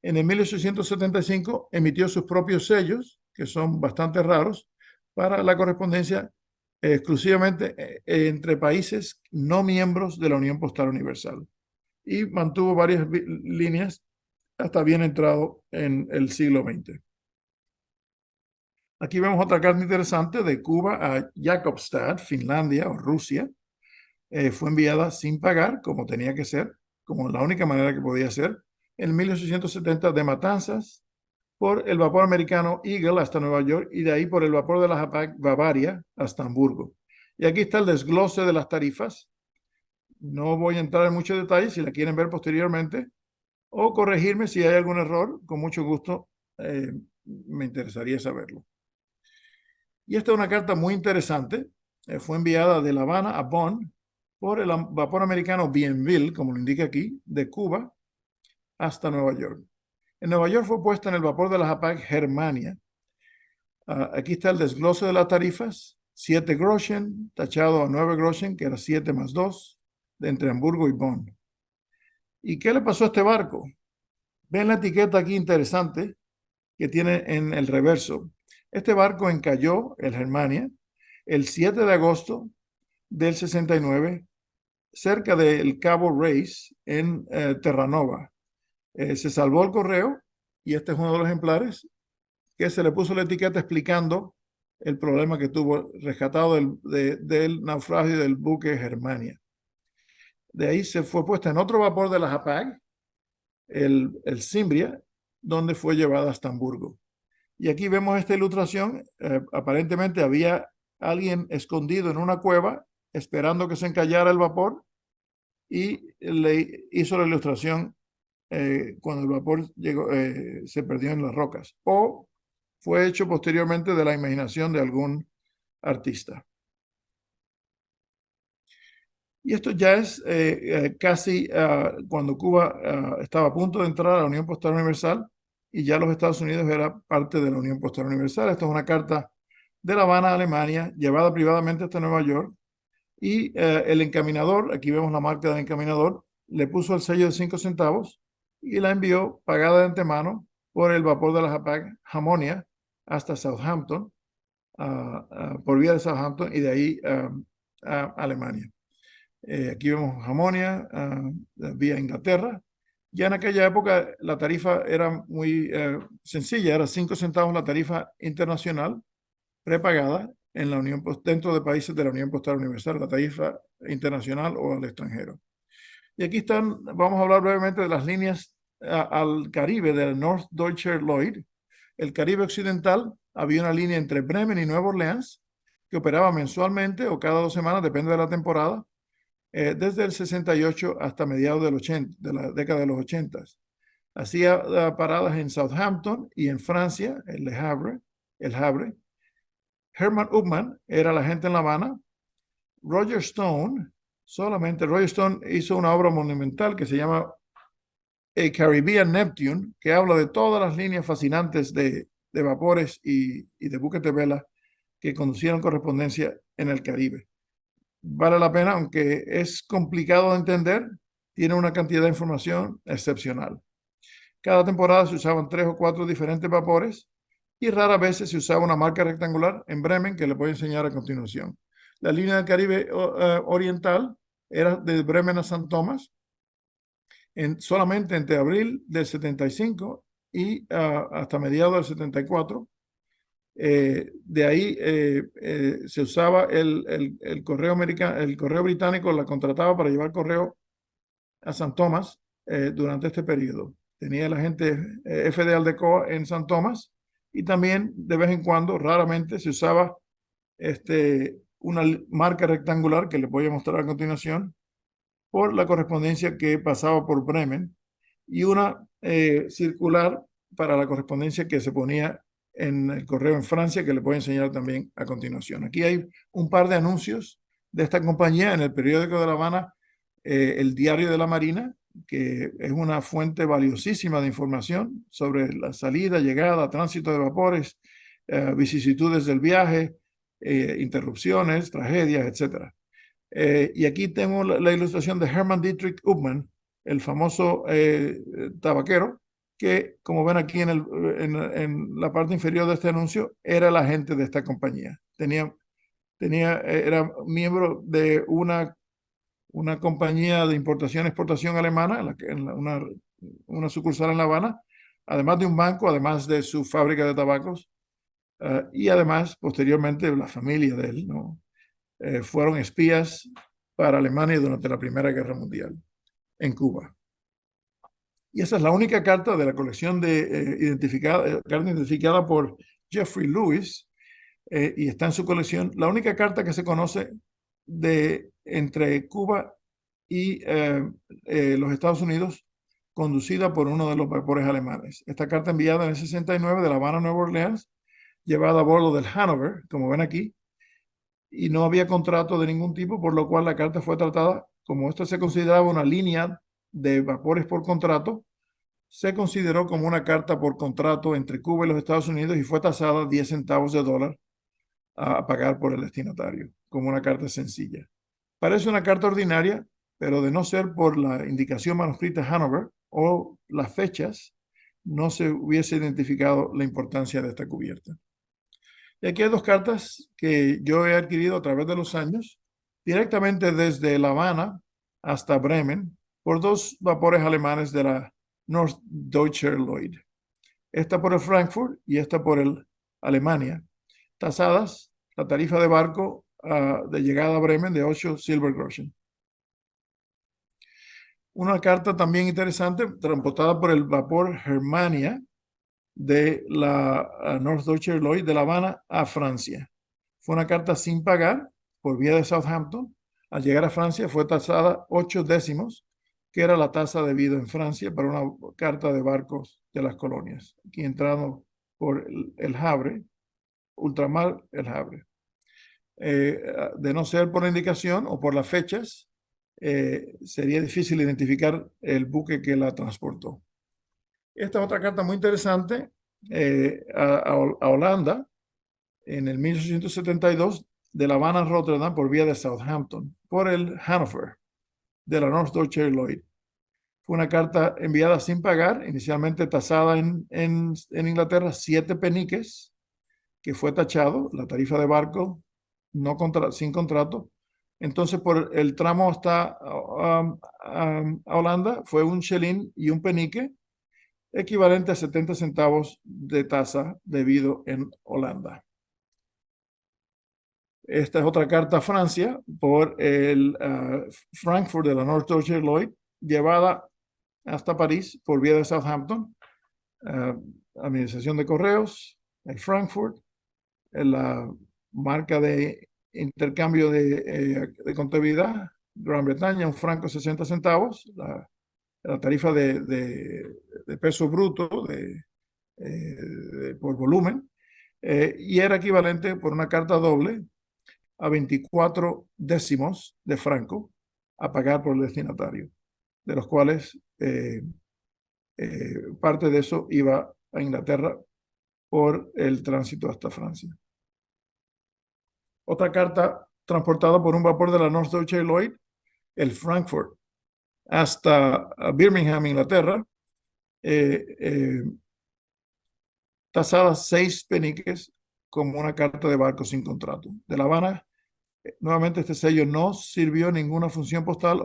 En el 1875 emitió sus propios sellos, que son bastante raros, para la correspondencia exclusivamente entre países no miembros de la Unión Postal Universal. Y mantuvo varias líneas hasta bien entrado en el siglo XX. Aquí vemos otra carta interesante de Cuba a Jakobstad, Finlandia o Rusia. Fue enviada sin pagar, como tenía que ser, como la única manera que podía ser, en 1870 de Matanzas, por el vapor americano Eagle hasta Nueva York y de ahí por el vapor de la Hapag Bavaria hasta Hamburgo. Y aquí está el desglose de las tarifas. No voy a entrar en muchos detalles si la quieren ver posteriormente o corregirme si hay algún error. Con mucho gusto me interesaría saberlo. Y esta es una carta muy interesante. Fue enviada de La Habana a Bonn por el vapor americano Bienville, como lo indica aquí, de Cuba hasta Nueva York. En Nueva York fue puesta en el vapor de la Hapag Germania. Aquí está el desglose de las tarifas. 7 Groschen, tachado a 9 Groschen, que era 7 más 2, de entre Hamburgo y Bonn. ¿Y qué le pasó a este barco? Ven la etiqueta aquí interesante que tiene en el reverso. Este barco encalló, el Germania, el 7 de agosto del 69, cerca del Cabo Race, en Terranova. Se salvó el correo, y este es uno de los ejemplares, que se le puso la etiqueta explicando el problema que tuvo rescatado del naufragio del buque Germania. De ahí se fue puesta en otro vapor de la Hapag, el Cimbria, donde fue llevada hasta Hamburgo. Y aquí vemos esta ilustración. Aparentemente había alguien escondido en una cueva esperando que se encallara el vapor y le hizo la ilustración cuando el vapor llegó, se perdió en las rocas. O fue hecho posteriormente de la imaginación de algún artista. Y esto ya es casi cuando Cuba estaba a punto de entrar a la Unión Postal Universal y ya los Estados Unidos era parte de la Unión Postal Universal. Esta es una carta de La Habana, Alemania, llevada privadamente hasta Nueva York, y el encaminador, aquí vemos la marca del encaminador, le puso el sello de 5 centavos y la envió pagada de antemano por el vapor de la Hapag Hamonia hasta Southampton, por vía de Southampton y de ahí a Alemania. Aquí vemos Hamonia vía Inglaterra. Ya en aquella época la tarifa era muy sencilla, era 5 centavos la tarifa internacional prepagada en la Unión, dentro de países de la Unión Postal Universal, la tarifa internacional o al extranjero. Y aquí están, vamos a hablar brevemente de las líneas al Caribe del North Deutscher Lloyd. El Caribe Occidental, había una línea entre Bremen y Nueva Orleans que operaba mensualmente o cada 2 semanas, depende de la temporada, desde el 68 hasta mediados del 80, de la década de los 80. Hacía paradas en Southampton y en Francia, el Havre. Herman Upman era la gente en La Habana. Roger Stone hizo una obra monumental que se llama A Caribbean Neptune, que habla de todas las líneas fascinantes de vapores y de buques de vela que conducieron correspondencia en el Caribe. Vale la pena, aunque es complicado de entender, tiene una cantidad de información excepcional. Cada temporada se usaban 3 o 4 diferentes vapores y rara vez se usaba una marca rectangular en Bremen, que les voy a enseñar a continuación. La línea del Caribe Oriental era de Bremen a San Tomás, solamente entre abril del 75 y hasta mediados del 74. De ahí se usaba el correo americano, el correo británico la contrataba para llevar correo a San Tomás durante este periodo. Tenía la gente FD Aldecoa en San Tomás, y también de vez en cuando, raramente, se usaba una marca rectangular que les voy a mostrar a continuación por la correspondencia que pasaba por Bremen, y una circular para la correspondencia que se ponía en el correo en Francia, que les voy a enseñar también a continuación. Aquí hay un par de anuncios de esta compañía en el periódico de La Habana, el Diario de la Marina, que es una fuente valiosísima de información sobre la salida, llegada, tránsito de vapores, vicisitudes del viaje, interrupciones, tragedias, etcétera. Y aquí tengo la ilustración de Hermann Dietrich Upman, el famoso tabaquero, que, como ven aquí en la parte inferior de este anuncio, era el agente de esta compañía. Era miembro de una compañía de importación y exportación alemana, una sucursal en La Habana, además de un banco, además de su fábrica de tabacos, y además, posteriormente, la familia de él, ¿no? Fueron espías para Alemania durante la Primera Guerra Mundial en Cuba. Y esa es la única carta de la colección carta identificada por Jeffrey Lewis, y está en su colección, la única carta que se conoce de entre Cuba y los Estados Unidos, conducida por uno de los vapores alemanes. Esta carta enviada en el 69 de La Habana a Nueva Orleans, llevada a bordo del Hanover, como ven aquí, y no había contrato de ningún tipo, por lo cual la carta fue tratada, como esto se consideraba una línea de vapores por contrato, se consideró como una carta por contrato entre Cuba y los Estados Unidos y fue tasada 10 centavos de dólar a pagar por el destinatario, como una carta sencilla. Parece una carta ordinaria, pero de no ser por la indicación manuscrita Hanover o las fechas, no se hubiese identificado la importancia de esta cubierta. Y aquí hay dos cartas que yo he adquirido a través de los años, directamente desde La Habana hasta Bremen, por dos vapores alemanes de la Norddeutscher Lloyd. Esta por el Frankfurt y esta por el Alemania. Tasadas, la tarifa de barco de llegada a Bremen de 8 Silbergroschen. Una carta también interesante, transportada por el vapor Germania de la Norddeutscher Lloyd de La Habana a Francia. Fue una carta sin pagar por vía de Southampton. Al llegar a Francia fue tasada 8 décimos, que era la tasa debida en Francia para una carta de barcos de las colonias. Aquí entrando por el Havre, ultramar el Havre. De no ser por la indicación o por las fechas, sería difícil identificar el buque que la transportó. Esta es otra carta muy interesante a Holanda en el 1872 de La Habana a Rotterdam por vía de Southampton por el Hanover de la Norddeutscher Lloyd. Fue una carta enviada sin pagar, inicialmente tasada en Inglaterra 7 peniques, que fue tachado, la tarifa de barco no sin contrato. Entonces, por el tramo hasta a Holanda fue un chelín y un penique, equivalente a 70 centavos de tasa debido en Holanda. Esta es otra carta a Francia por el Frankfurt de la Norddeutscher Lloyd, llevada hasta París por vía de Southampton, Administración de Correos, el Frankfurt, la marca de intercambio de contabilidad, Gran Bretaña, un franco 60 centavos, la tarifa de peso bruto por volumen, y era equivalente por una carta doble a 24 décimos de franco a pagar por el destinatario, de los cuales parte de eso iba a Inglaterra por el tránsito hasta Francia. Otra carta transportada por un vapor de la Norddeutscher Lloyd, el Frankfurt, hasta Birmingham, Inglaterra, tasada 6 peniques como una carta de barco sin contrato. De La Habana, nuevamente este sello no sirvió ninguna función postal,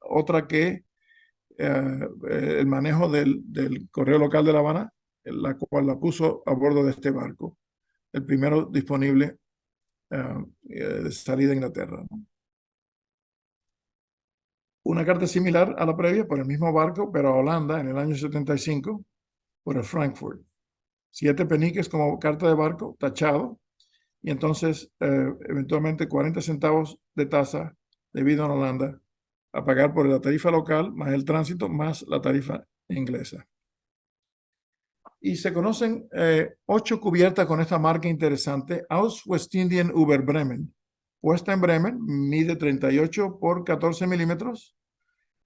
otra que el manejo del correo local de La Habana, la cual la puso a bordo de este barco, el primero disponible de salida a Inglaterra, ¿no? Una carta similar a la previa por el mismo barco, pero a Holanda en el año 75 por el Frankfurt. 7 peniques como carta de barco, tachado, y entonces eventualmente 40 centavos de tasa debido en Holanda a pagar por la tarifa local, más el tránsito, más la tarifa inglesa. Y se conocen 8 cubiertas con esta marca interesante, Aus Westindien über Bremen. Puesta en Bremen, mide 38 por 14 milímetros.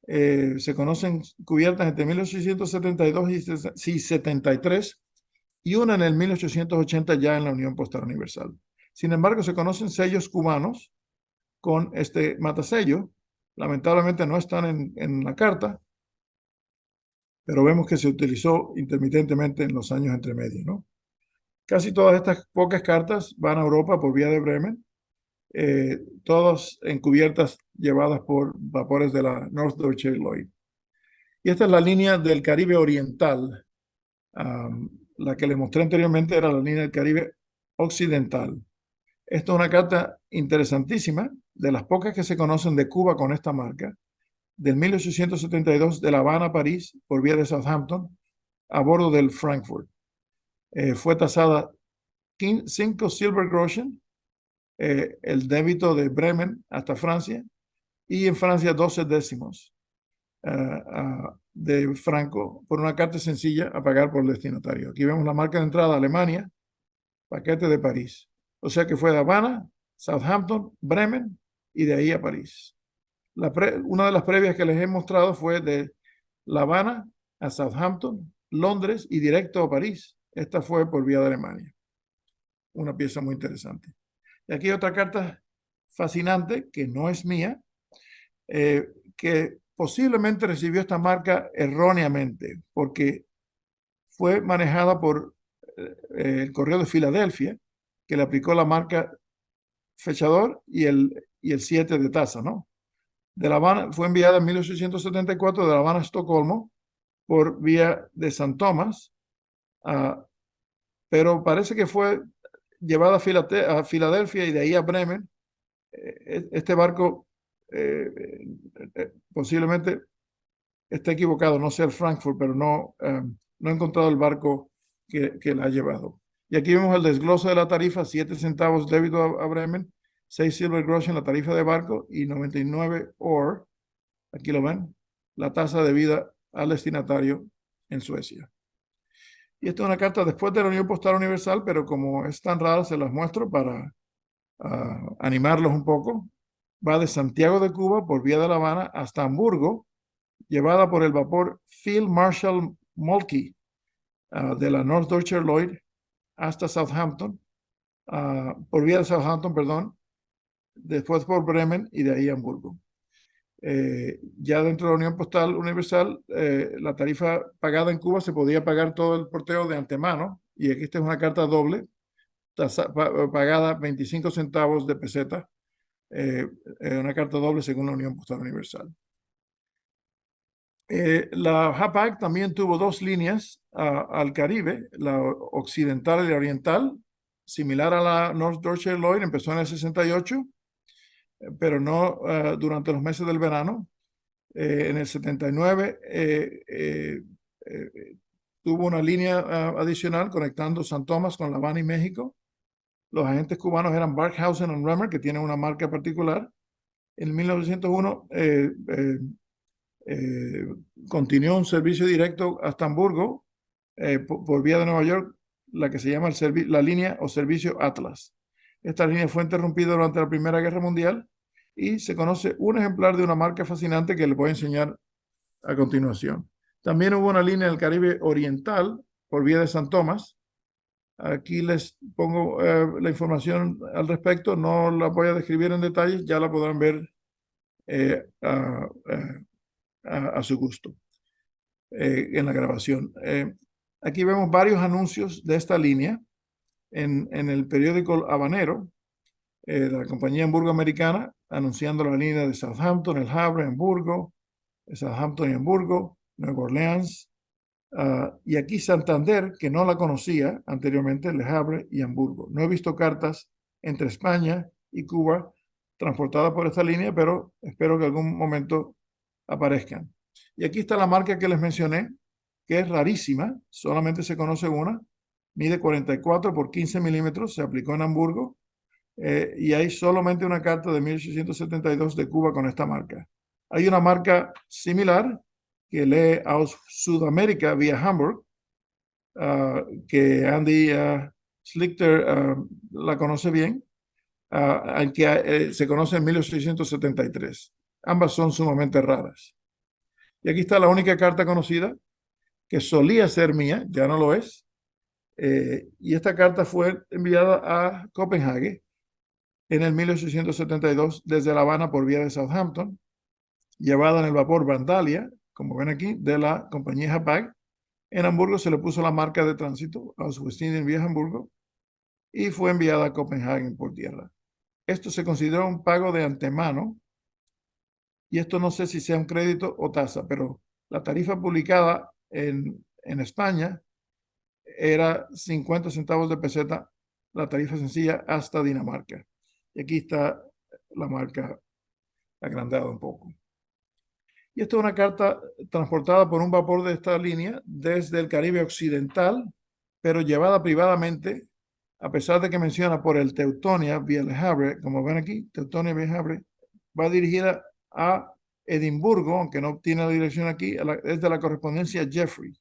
Se conocen cubiertas entre 1872 y 73 y una en el 1880 ya en la Unión Postal Universal. Sin embargo, se conocen sellos cubanos con este matasello. Lamentablemente no están en la carta, pero vemos que se utilizó intermitentemente en los años entre medio, ¿no? Casi todas estas pocas cartas van a Europa por vía de Bremen, todas encubiertas llevadas por vapores de la Norddeutscher Lloyd. Y esta es la línea del Caribe Oriental. La que les mostré anteriormente era la línea del Caribe Occidental. Esta es una carta interesantísima, de las pocas que se conocen de Cuba con esta marca, del 1872 de La Habana a París por vía de Southampton a bordo del Frankfurt. Fue tasada 5 Silbergroschen, el débito de Bremen hasta Francia, y en Francia 12 décimos de franco por una carta sencilla a pagar por el destinatario. Aquí vemos la marca de entrada: Alemania, paquete de París. O sea que fue de Habana, Southampton, Bremen y de ahí a París. Una de las previas que les he mostrado fue de La Habana a Southampton, Londres y directo a París. Esta fue por vía de Alemania. Una pieza muy interesante. Y aquí otra carta fascinante que no es mía, que posiblemente recibió esta marca erróneamente porque fue manejada por el Correo de Filadelfia, que le aplicó la marca fechador y el 7 de tasa, ¿no? De La Habana, fue enviada en 1874 de La Habana a Estocolmo por vía de San Tomás, pero parece que fue llevada a Filadelfia y de ahí a Bremen. Este barco posiblemente esté equivocado, no sea el Frankfurt, pero no he encontrado el barco que la ha llevado. Y aquí vemos el desglose de la tarifa: 7 centavos débito a Bremen, 6 Silbergroschen la tarifa de barco y 99 OR, aquí lo ven, la tasa debida al destinatario en Suecia. Y esta es una carta después de la Unión Postal Universal, pero como es tan rara, se las muestro para animarlos un poco. Va de Santiago de Cuba por vía de La Habana hasta Hamburgo, llevada por el vapor Field Marshal Moltke de la Norddeutscher Lloyd hasta Southampton, por vía de Southampton, perdón, después por Bremen y de ahí a Hamburgo. Ya dentro de la Unión Postal Universal, la tarifa pagada en Cuba se podía pagar todo el porteo de antemano, y aquí esta es una carta doble, pagada 25 centavos de peseta, una carta doble según la Unión Postal Universal. La Hapag también tuvo dos líneas al Caribe, la occidental y la oriental, similar a la Norddeutscher Lloyd. Empezó en el 68, pero no durante los meses del verano. En el 79 tuvo una línea adicional conectando San Tomás con La Habana y México. Los agentes cubanos eran Barkhausen y Bremer, que tienen una marca particular. En 1901 continuó un servicio directo hasta Hamburgo por vía de Nueva York, la que se llama la línea o servicio Atlas. Esta línea fue interrumpida durante la Primera Guerra Mundial y se conoce un ejemplar de una marca fascinante que les voy a enseñar a continuación. También hubo una línea del Caribe Oriental por vía de San Tomás. Aquí les pongo la información al respecto, no la voy a describir en detalle, ya la podrán ver a su gusto en la grabación. Aquí vemos varios anuncios de esta línea en el periódico Habanero, la compañía Hamburgo Americana, anunciando la línea de Southampton, El Havre, Hamburgo, Southampton y Hamburgo, Nueva Orleans, y aquí Santander, que no la conocía anteriormente, Le Havre y Hamburgo. No he visto cartas entre España y Cuba transportadas por esta línea, pero espero que algún momento aparezcan. Y aquí está la marca que les mencioné, que es rarísima, solamente se conoce una, mide 44 por 15 milímetros, se aplicó en Hamburgo, y hay solamente una carta de 1872 de Cuba con esta marca. Hay una marca similar que lee a Sudamérica vía Hamburg, que Andy Schlichter la conoce bien, que se conoce en 1873. Ambas son sumamente raras. Y aquí está la única carta conocida que solía ser mía, ya no lo es. Y esta carta fue enviada a Copenhague en el 1872 desde La Habana por vía de Southampton, llevada en el vapor Vandalia, como ven aquí, de la compañía Hapag. En Hamburgo se le puso la marca de tránsito a Westindien vía Hamburgo y fue enviada a Copenhague por tierra. Esto se considera un pago de antemano, y esto no sé si sea un crédito o tasa, pero la tarifa publicada en España era 50 centavos de peseta, la tarifa sencilla hasta Dinamarca. Y aquí está la marca agrandada un poco. Y esta es una carta transportada por un vapor de esta línea desde el Caribe occidental, pero llevada privadamente, a pesar de que menciona por el Teutonia vía Le Havre, como ven aquí, Teutonia vía Le Havre, va dirigida a Edimburgo, aunque no tiene la dirección aquí, es de la correspondencia Jeffrey.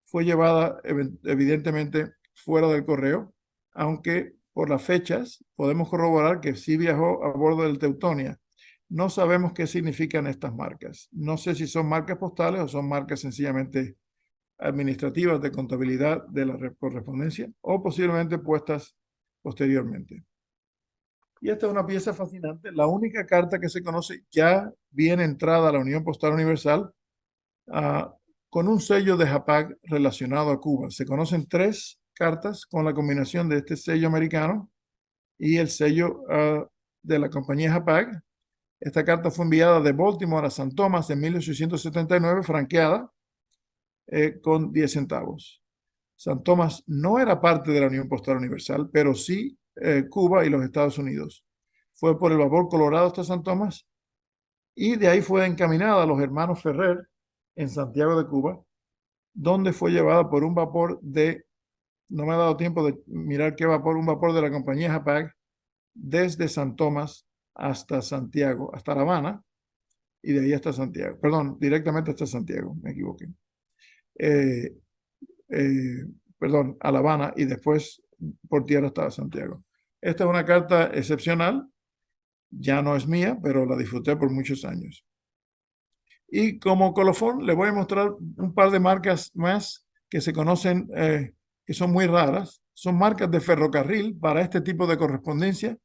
Fue llevada evidentemente fuera del correo, aunque por las fechas podemos corroborar que sí viajó a bordo del Teutonia. No sabemos qué significan estas marcas. No sé si son marcas postales o son marcas sencillamente administrativas de contabilidad de la correspondencia o posiblemente puestas posteriormente. Y esta es una pieza fascinante. La única carta que se conoce ya bien entrada a la Unión Postal Universal uh, con un sello de JAPAC relacionado a Cuba. Se conocen 3 cartas con la combinación de este sello americano y el sello de la compañía JAPAC. Esta carta fue enviada de Baltimore a San Tomás en 1879, franqueada con 10 centavos. San Tomás no era parte de la Unión Postal Universal, pero sí Cuba y los Estados Unidos. Fue por el vapor Colorado hasta San Tomás y de ahí fue encaminada a los hermanos Ferrer en Santiago de Cuba, donde fue llevada por un vapor no me ha dado tiempo de mirar qué vapor, un vapor de la compañía JAPAC desde San Tomás hasta Santiago, hasta La Habana, y de ahí hasta Santiago. Perdón, directamente hasta Santiago, me equivoqué. Eh, eh, perdón, a La Habana y después por tierra hasta Santiago. Esta es una carta excepcional, ya no es mía, pero la disfruté por muchos años. Y como colofón, les voy a mostrar un par de marcas más que se conocen, que son muy raras. Son marcas de ferrocarril para este tipo de correspondencia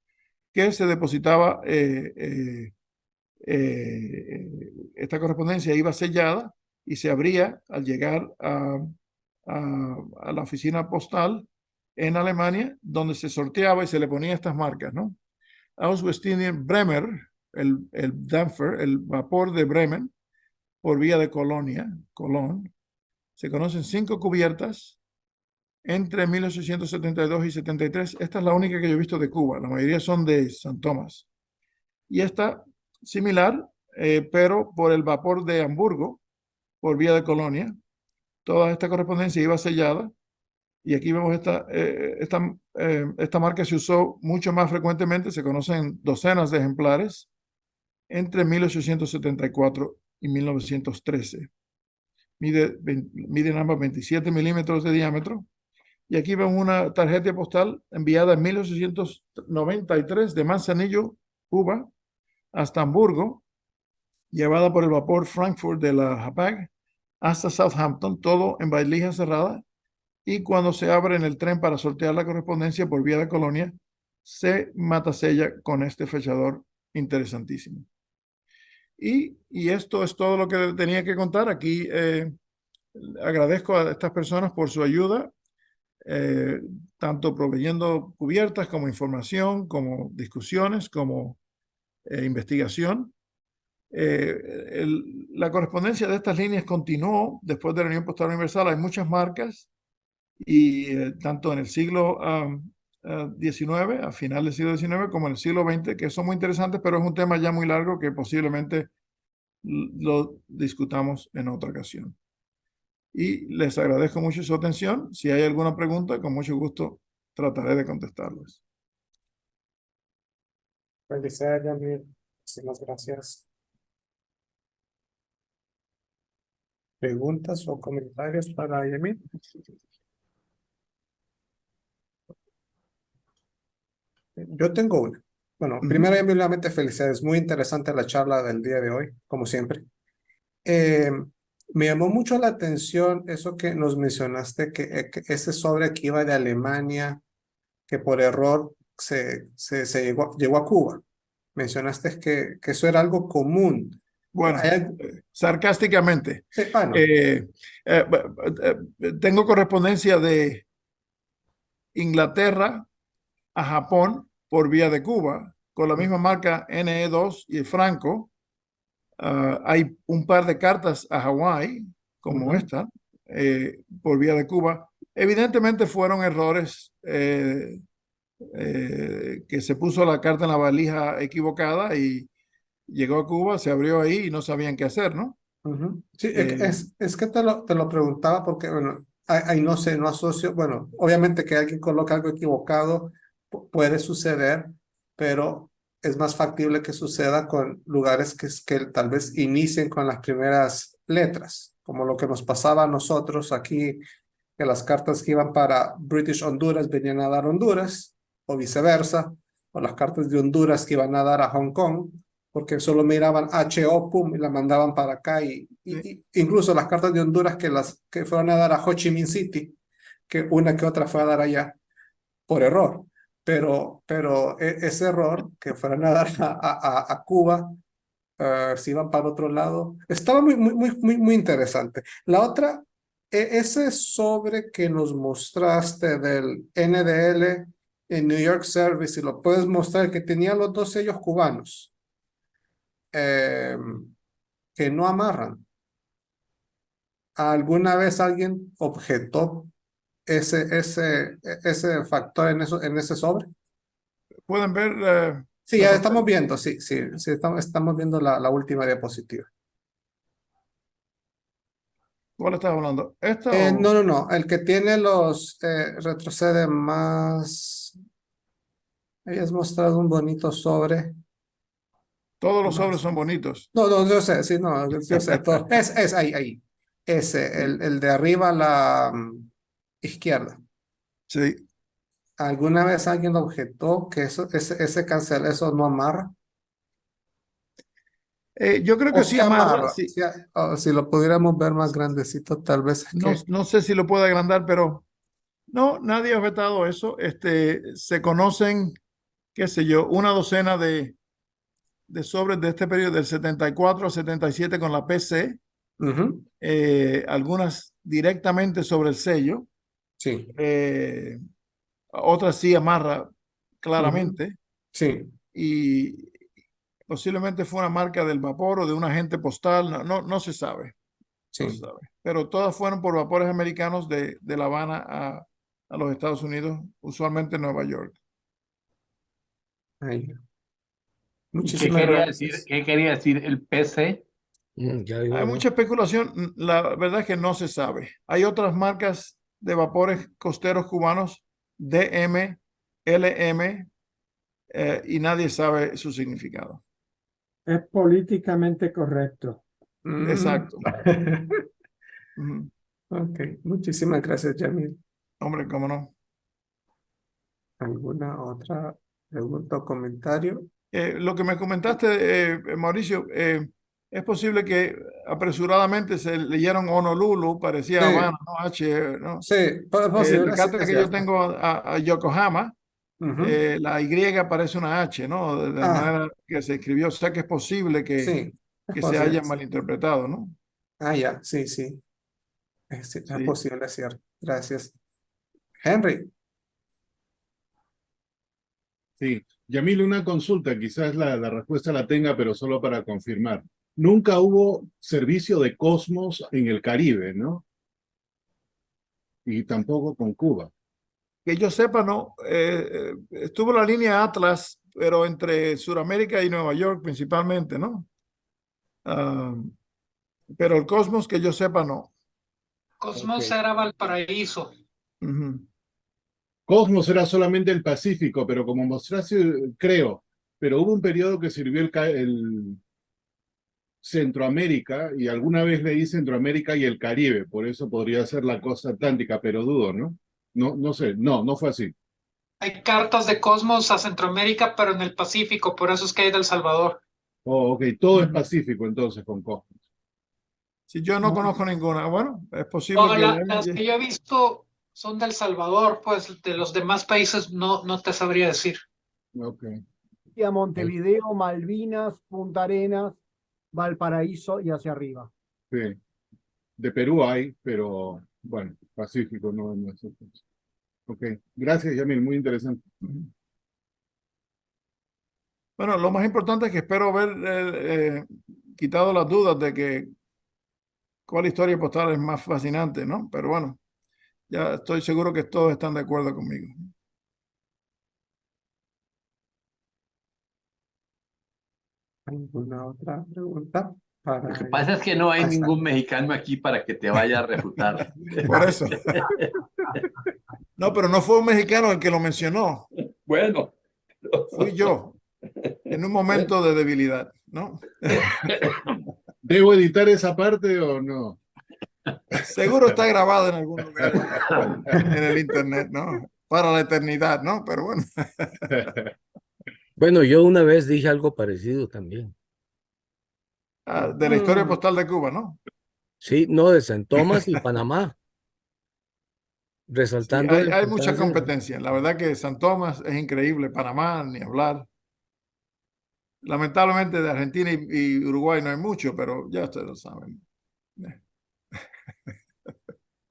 que se depositaba, esta correspondencia iba sellada y se abría al llegar a la oficina postal en Alemania, donde se sorteaba y se le ponía estas marcas, ¿no? Aus-Westindien Bremer, el Dampfer, el vapor de Bremen, por vía de Colonia, Colón. Se conocen 5 cubiertas entre 1872 y 73. Esta es la única que yo he visto de Cuba. La mayoría son de San Tomás. Y esta, similar, pero por el vapor de Hamburgo, por vía de Colonia. Toda esta correspondencia iba sellada. Y aquí vemos esta marca se usó mucho más frecuentemente. Se conocen docenas de ejemplares entre 1874 y 1913. Miden ambas 27 milímetros de diámetro. Y aquí vemos una tarjeta postal enviada en 1893 de Manzanillo, Cuba, hasta Hamburgo, llevada por el vapor Frankfurt de la JAPAC hasta Southampton, todo en valija cerrada. Y cuando se abre en el tren para sortear la correspondencia por vía de Colonia, se matasella con este fechador interesantísimo. Y esto es todo lo que tenía que contar. Aquí agradezco a estas personas por su ayuda, tanto proveyendo cubiertas como información, como discusiones, como investigación. La correspondencia de estas líneas continuó después de la Unión Postal Universal. Hay muchas marcas y tanto en el siglo XIX, a final del siglo XIX, como en el siglo XX, que son muy interesantes, pero es un tema ya muy largo que posiblemente lo discutamos en otra ocasión. Y les agradezco mucho su atención. Si hay alguna pregunta, con mucho gusto trataré de contestarles.
Felicidades, Yamil. Muchísimas gracias. ¿Preguntas o comentarios para Yamil? Yo tengo una. Bueno, primero, Yamil, nuevamente felicidades. Muy interesante la charla del día de hoy, como siempre. Eh, Me llamó mucho la atención eso que nos mencionaste, que ese sobre que iba de Alemania, que por error se llegó a Cuba. Mencionaste que eso era algo común.
Bueno, sarcásticamente,
Sí, bueno,
tengo correspondencia de Inglaterra a Japón por vía de Cuba, con la misma marca NE2 y el franco. Hay un par de cartas a Hawái, como esta, por vía de Cuba. Evidentemente fueron errores, que se puso la carta en la valija equivocada llegó a Cuba, se abrió ahí y no sabían qué hacer, ¿no?
Ujú. Sí,
Eh,
es que te lo preguntaba porque, bueno, ahí no sé, no asocio, bueno, obviamente que alguien coloque algo equivocado puede suceder, pero es más factible que suceda con lugares que tal vez inicien con las primeras letras, como lo que nos pasaba a nosotros aquí, que las cartas que iban para British Honduras venían a dar Honduras, o viceversa, o las cartas de Honduras que iban a dar a Hong Kong, porque solo miraban HO, pum, y la mandaban para acá,
sí.
incluso las cartas de Honduras que fueron a dar a Ho Chi Minh City, que una que otra fue a dar allá, por error. Pero ese error que fueron a dar a Cuba, si iban para otro lado. Estaba muy interesante. La otra, ese sobre que nos mostraste del NDL en New York Service, si lo puedes mostrar, que tenía los dos sellos cubanos, eh, que no amarran. ¿Alguna vez alguien objetó ese factor en ese sobre?
Pueden ver
Sí,
la
ya
pantalla.
estamos viendo, sí, estamos viendo la última diapositiva.
¿Cuál estás hablando? ¿Esta o
No, el que tiene retrocede más. Hayas mostrado un bonito sobre
todos los sobres
más.
son bonitos?
No, yo sé, sí, no, yo sé, todo. Es ahí. Ese,
Sí,
el de arriba a la izquierda.
sí.
¿Alguna vez alguien objetó que ese cancel, eso no amarra?
Yo creo
O
que sí
si
amarra,
amarra,
sí.
o si lo pudiéramos ver más grandecito, tal vez es
No,
que.
no sé si lo puede agrandar, pero no, nadie ha vetado eso. Se conocen, qué sé yo, una docena de sobres de este periodo del 74 al 77 con la PC,
Ujú,
algunas directamente sobre el sello,
sí,
eh, otras sí amarra
ujú,
claramente
sí,
y posiblemente fue una marca del vapor o de un agente postal, no se sabe, no se
sí.
sabe. Pero todas fueron por vapores americanos de La Habana a los Estados Unidos, usualmente Nueva York.
Ahí.
¿Y
Muchísimas gracias.
qué quería decir el PC?
Ya digo
Hay
yo.
mucha especulación, la verdad es que no se sabe. Hay otras marcas de vapores costeros cubanos, DM, LM, y nadie sabe su significado.
Es políticamente correcto.
Mm.
Exacto. Ujú.
Ok, muchísimas gracias, Jamil.
Hombre, cómo no.
¿Alguna otra pregunta o comentario?
Lo que me comentaste, Mauricio, es posible que apresuradamente se leyeron Honolulu, parecía Habana,
Sí,
¿no? H, ¿no?
sí,
La
posible, sí,
carta
es
que yo
cierto.
tengo a Yokohama,
Ujú.
la Y parece una H, ¿no? De la
Ah,
manera que se escribió. O sea que es posible
sí, es
que se
posible.
haya malinterpretado, ¿no?
Ah, ya, sí, es
Sí.
posible, es cierto. Gracias. Henry,
Sí, Yamil, una consulta, quizás la respuesta la tenga, pero solo para confirmar. Nunca hubo servicio de Cosmos en el Caribe, ¿no? Y tampoco con Cuba.
Que yo sepa, no. Estuvo la línea Atlas, pero entre Sudamérica y Nueva York principalmente, ¿no? Ah, pero el Cosmos, que yo sepa, no.
Ok.
Cosmos era Valparaíso.
Ujú.
Cosmos era solamente el Pacífico, pero como mostraste, creo, pero hubo un periodo que sirvió el Centroamérica y alguna vez leí Centroamérica y el Caribe, por eso podría ser la costa atlántica, pero dudo, ¿no? No sé, no fue así.
Hay cartas de Cosmos a Centroamérica, pero en el Pacífico, por eso es que hay del Salvador.
Oh, ok, todo es
Ujú.
Pacífico entonces con Cosmos.
Si yo no
Muy,
conozco ninguna, bueno, es posible
O
que
las que yo he visto son del Salvador, pues de los demás países no te sabría decir.
Ok,
a Montevideo, Malvinas, Punta Arenas, Valparaíso y hacia arriba.
sí. De Perú hay, pero bueno, Pacífico no es. Ok, gracias, Yamil, muy interesante.
Ujú. Bueno, lo más importante es que espero haber quitado las dudas de que cuál historia postal es más fascinante, ¿no? Pero bueno, ya estoy seguro que todos están de acuerdo conmigo.
¿Alguna otra pregunta?
Lo que pasa es que no hay ningún mexicano aquí para que te vaya a refutar.
Por eso. No, pero no fue un mexicano el que lo mencionó.
Bueno,
Fui yo, en un momento de debilidad, ¿no?
¿Debo editar esa parte o no?
Seguro está grabado en algún lugar en el internet, ¿no? Para la eternidad, ¿no? Pero bueno.
Bueno, yo una vez dije algo parecido también.
De la historia postal de Cuba, ¿no?
Sí, no, de San Tomás y Panamá,
Sí,
resaltando la
hay mucha
importancia.
competencia. La verdad que San Tomás es increíble, Panamá, ni hablar. Lamentablemente de Argentina y Uruguay no hay mucho, pero ya ustedes lo saben.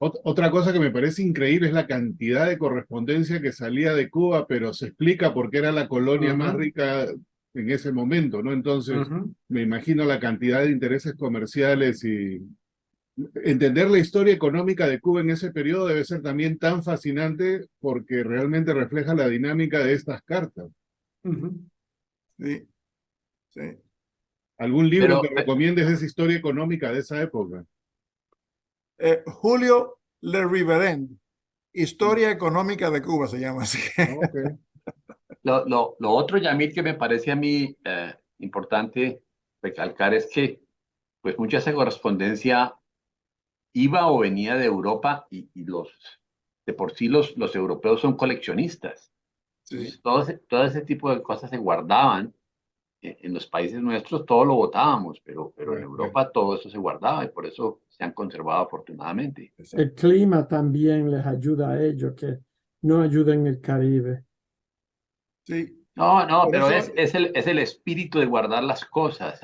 Otra cosa que me parece increíble es la cantidad de correspondencia que salía de Cuba, pero se explica por qué era la colonia más rica en ese momento, ¿no? Entonces, me imagino la cantidad de intereses comerciales y entender la historia económica de Cuba en ese periodo debe ser también tan fascinante porque realmente refleja la dinámica de estas cartas.
Sí, sí.
¿Algún libro
Pero-
que recomiendes de esa historia económica de esa época?
Julio Le Riverend, Historia Económica de Cuba se llama así.
Ok.
lo otro, Yamil, que me parece a mí importante recalcar es que pues mucha de esa correspondencia iba o venía de Europa y de por sí los europeos son coleccionistas.
Sí.
Entonces, todo ese tipo de cosas se guardaban. En los países nuestros todo lo votábamos, pero en Europa todo eso se guardaba y por eso se han conservado afortunadamente.
El clima también les ayuda a ellos, que no ayuda en el Caribe.
Sí.
No,
Por
pero
eso,
es el espíritu de guardar las cosas.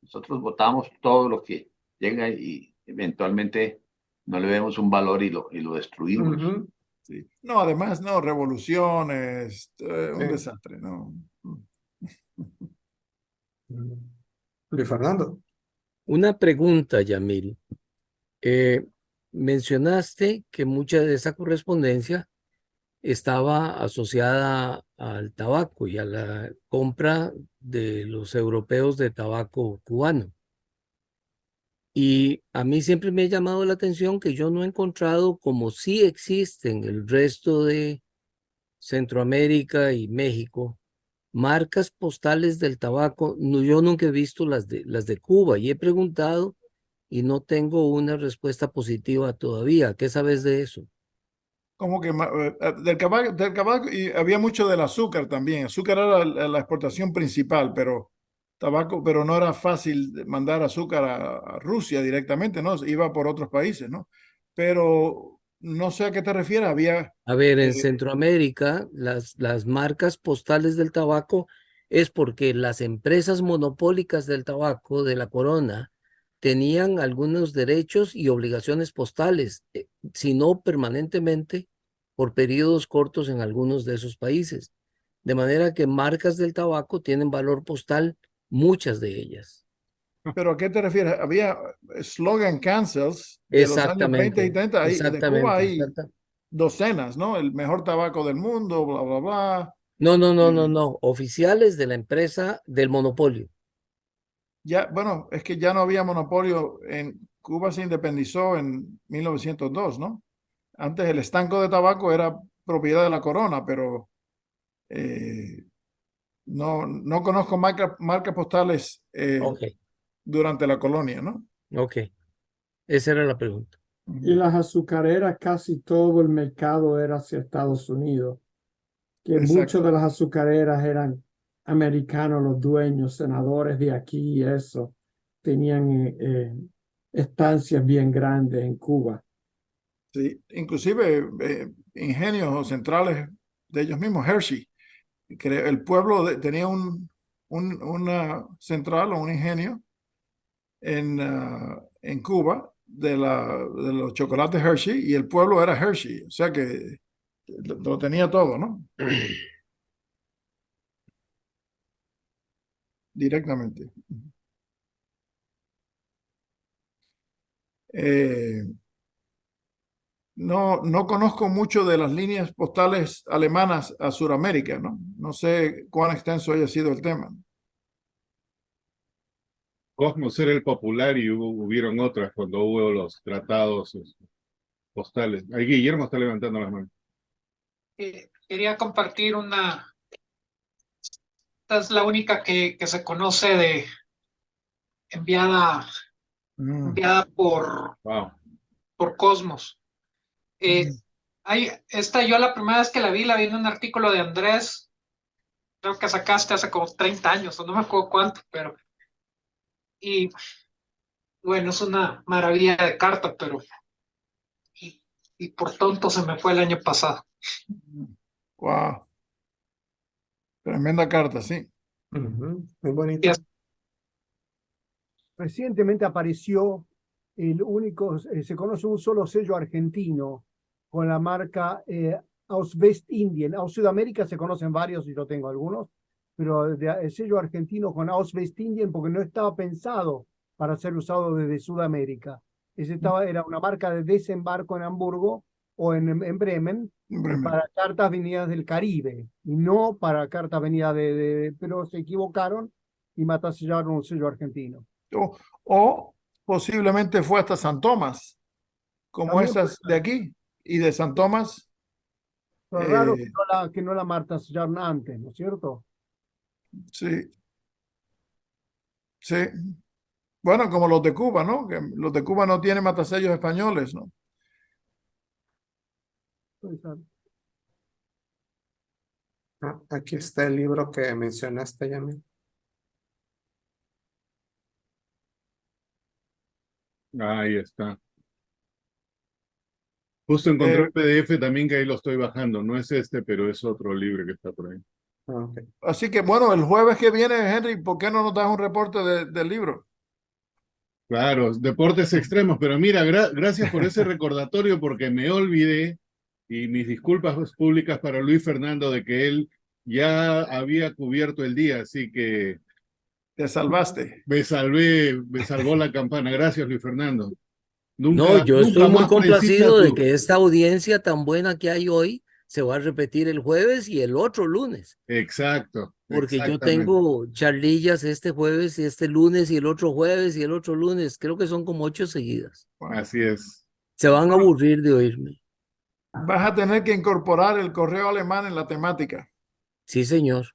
Nosotros votamos todo lo que llega y eventualmente no le vemos un valor y lo destruimos.
sí. No, además, no, revoluciones, un
Sí.
desastre, ¿no?
Luis Fernando.
Una pregunta, Yamil. Mencionaste que mucha de esa correspondencia estaba asociada al tabaco y a la compra de los europeos de tabaco cubano. Y a mí siempre me ha llamado la atención que yo no he encontrado, como sí existe en el resto de Centroamérica y México, marcas postales del tabaco. No, yo nunca he visto las de Cuba y he preguntado y no tengo una respuesta positiva todavía. ¿Qué sabes de eso?
Como que del tabaco y había mucho del azúcar también. Azúcar era la exportación principal, pero tabaco, pero no era fácil mandar azúcar a Rusia directamente, ¿no? Iba por otros países, ¿no? Pero no sé a qué te refieres. Había,
A ver, en
eh,
Centroamérica, las marcas postales del tabaco es porque las empresas monopólicas del tabaco de la corona tenían algunos derechos y obligaciones postales, si no permanentemente, por periodos cortos en algunos de esos países. De manera que marcas del tabaco tienen valor postal, muchas de ellas.
pero ¿a qué te refieres? Había slogan cancels de los años 20 y
Exactamente,
30. De Cuba
exactamente,
hay docenas, ¿no? El mejor tabaco del mundo, bla, bla, bla.
No, no, no, no,
Eh,
no. Oficiales de la empresa del monopolio.
Ya, bueno, es que ya no había monopolio. En Cuba se independizó en 1902, ¿no? Antes el estanco de tabaco era propiedad de la corona, pero no conozco marcas postales
Ok,
durante la colonia, ¿no?
ok. Esa era la pregunta.
Y las azucareras, casi todo el mercado era hacia Estados Unidos, que muchas de
Exacto.
las azucareras eran americanos, los dueños, senadores de aquí y eso, tenían estancias bien grandes en Cuba.
Sí, inclusive ingenios o centrales de ellos mismos, Hershey. El pueblo tenía una central o un ingenio en Cuba de los chocolates Hershey y el pueblo era Hershey, o sea que lo tenía todo, ¿no? Directamente. No conozco mucho de las líneas postales alemanas a Sudamérica, ¿no? No sé cuán extenso haya sido el tema.
Cosmos era el popular y hubieron otras cuando hubo los tratados postales. Ahí Guillermo está levantando las manos.
Quería compartir una. Esta es la única que se conoce de enviada
Wow.
por Cosmos. Esta yo la primera vez que la vi en un artículo de Andrés, creo que sacaste hace como 30 años, o no me acuerdo cuánto, pero. Y bueno, es una maravilla de carta, pero. Y por tonto se me fue el año pasado.
Wow. Tremenda carta, sí.
Muy bonito.
Recientemente apareció el único, se conoce un solo sello argentino con la marca Aus Westindien. Aus Sudamérica se conocen varios y yo tengo algunos, pero el sello argentino con Aus Westindien porque no estaba pensado para ser usado desde Sudamérica. Era una marca de desembarco en Hamburgo o en Bremen, para cartas venidas del Caribe y no para cartas venidas pero se equivocaron y matasellaron un sello argentino.
O posiblemente fue hasta San Tomás, como
También
esas de aquí, y de San Tomás.
Pero raro que no la matasellaron antes, ¿no es cierto?
Sí. Sí. Bueno, como los de Cuba, ¿no? Que los de Cuba no tienen matasellos españoles, ¿no?
Aquí está el libro que mencionaste, Yamil.
Ahí está. Justo encontré un PDF también que ahí lo estoy bajando. No es este, pero es otro libro que está por ahí.
Okay.
Así que bueno, el jueves que viene, Henry, ¿por qué no nos das un reporte del libro?
Claro, deportes extremos, pero mira, gracias por ese recordatorio porque me olvidé y mis disculpas públicas para Luis Fernando de que él ya había cubierto el día, así que
Te salvaste.
me salvó la campana. Gracias, Luis Fernando.
No, yo
nunca
estoy muy
más precisa
complacido de
tú.
que esta audiencia tan buena que hay hoy se va a repetir el jueves y el otro lunes.
Exacto.
Porque yo
exactamente.
tengo charlillas este jueves y este lunes y el otro jueves y el otro lunes. Creo que son como 8 seguidas.
Así es.
Se van a aburrir de oírme.
Vas a tener que incorporar el correo alemán en la temática.
Sí, señor.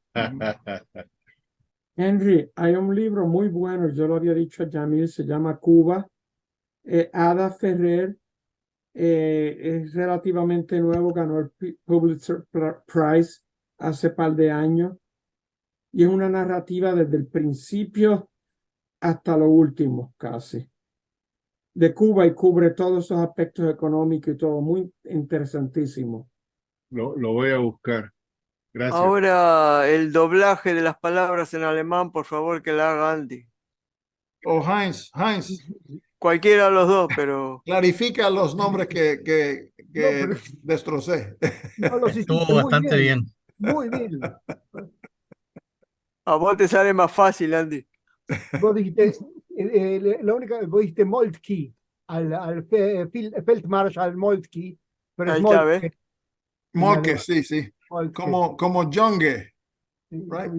Henry, hay un libro muy bueno, yo lo había dicho a Yamil, se llama Cuba. Ada Ferrer es relativamente nuevo, ganó el Pulitzer Prize hace par de años y es una narrativa desde el principio hasta lo último casi de Cuba y cubre todos esos aspectos económicos y todo, muy interesantísimo.
Lo voy a buscar. Gracias.
Ahora el doblaje de las palabras en alemán, por favor, que la haga Andy.
O Heinz.
Cualquiera de los dos, pero...
Clarifica los nombres que destrocé.
No, los hiciste
Estuvo bastante bien.
Muy bien.
A vos te sale más fácil, Andy.
Vos dijiste, vos dijiste Moltke, al Feldmarschall Moltke, pero
Ahí
es
está,
Moltke.
¿ves?
Moltke, sí.
Moltke.
Como Junge.
Sí,
Right.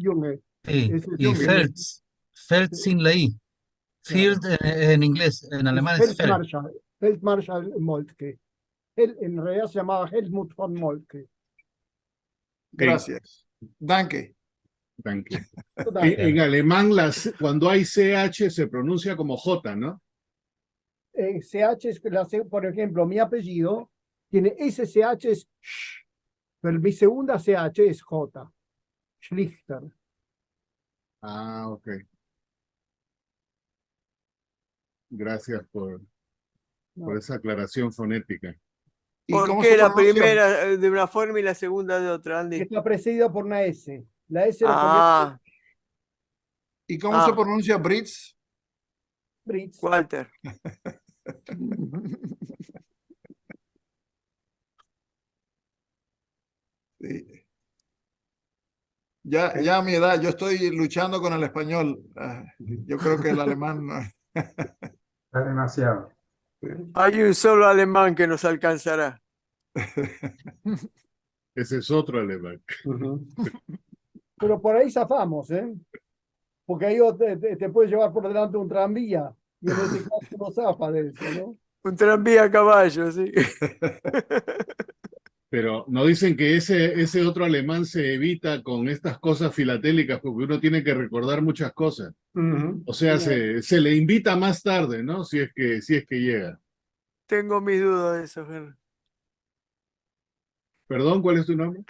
Junge.
Sí,
Ese
y
Junge.
Feld sin la I. Field en inglés, en alemán es Feld.
Feldmarschall Moltke. Él en realidad se llamaba Helmut von Moltke.
Gracias. Danke.
Danke. En alemán, cuando hay CH se pronuncia como J, ¿no?
CH es, por ejemplo, mi apellido tiene SCH es sh, pero mi segunda CH es J. Schlichter.
Ah, ok. Gracias por esa aclaración fonética.
¿Por qué la primera de una forma y la segunda de otra, Andy?
Está precedida por una S. La S
Ah.
¿Y cómo se pronuncia Britz?
Britz.
Walter.
Sí. Ya a mi edad, yo estoy luchando con el español. Yo creo que el alemán no.
Está demasiado.
Hay un solo alemán que nos alcanzará.
Ese es otro alemán.
Pero por ahí zafamos, ¿eh? porque ahí te puede llevar por delante un tranvía, y en ese caso no zafa de eso, ¿no?
Un tranvía a caballo, sí.
Pero no dicen que ese otro alemán se evita con estas cosas filatélicas porque uno tiene que recordar muchas cosas.
Ujú.
O sea, se le invita más tarde, ¿no? Si es que llega.
Tengo mis dudas de eso, Henry.
Perdón, ¿cuál es tu nombre?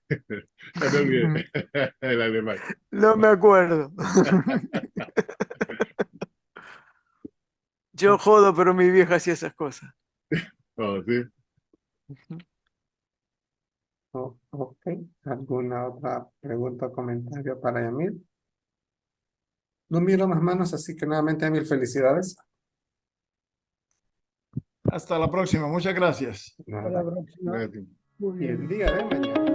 Ya me olvidé. El alemán.
No me acuerdo. Yo jodo, pero mi vieja hacía esas cosas.
Oh, sí.
Ok. ¿Alguna otra pregunta o comentario para Yamil? No miro las manos, así que nuevamente, Yamil, felicidades.
Hasta la próxima. Muchas gracias.
Hasta la próxima.
Gracias.
Muy
Y el
bien.
día de mañana.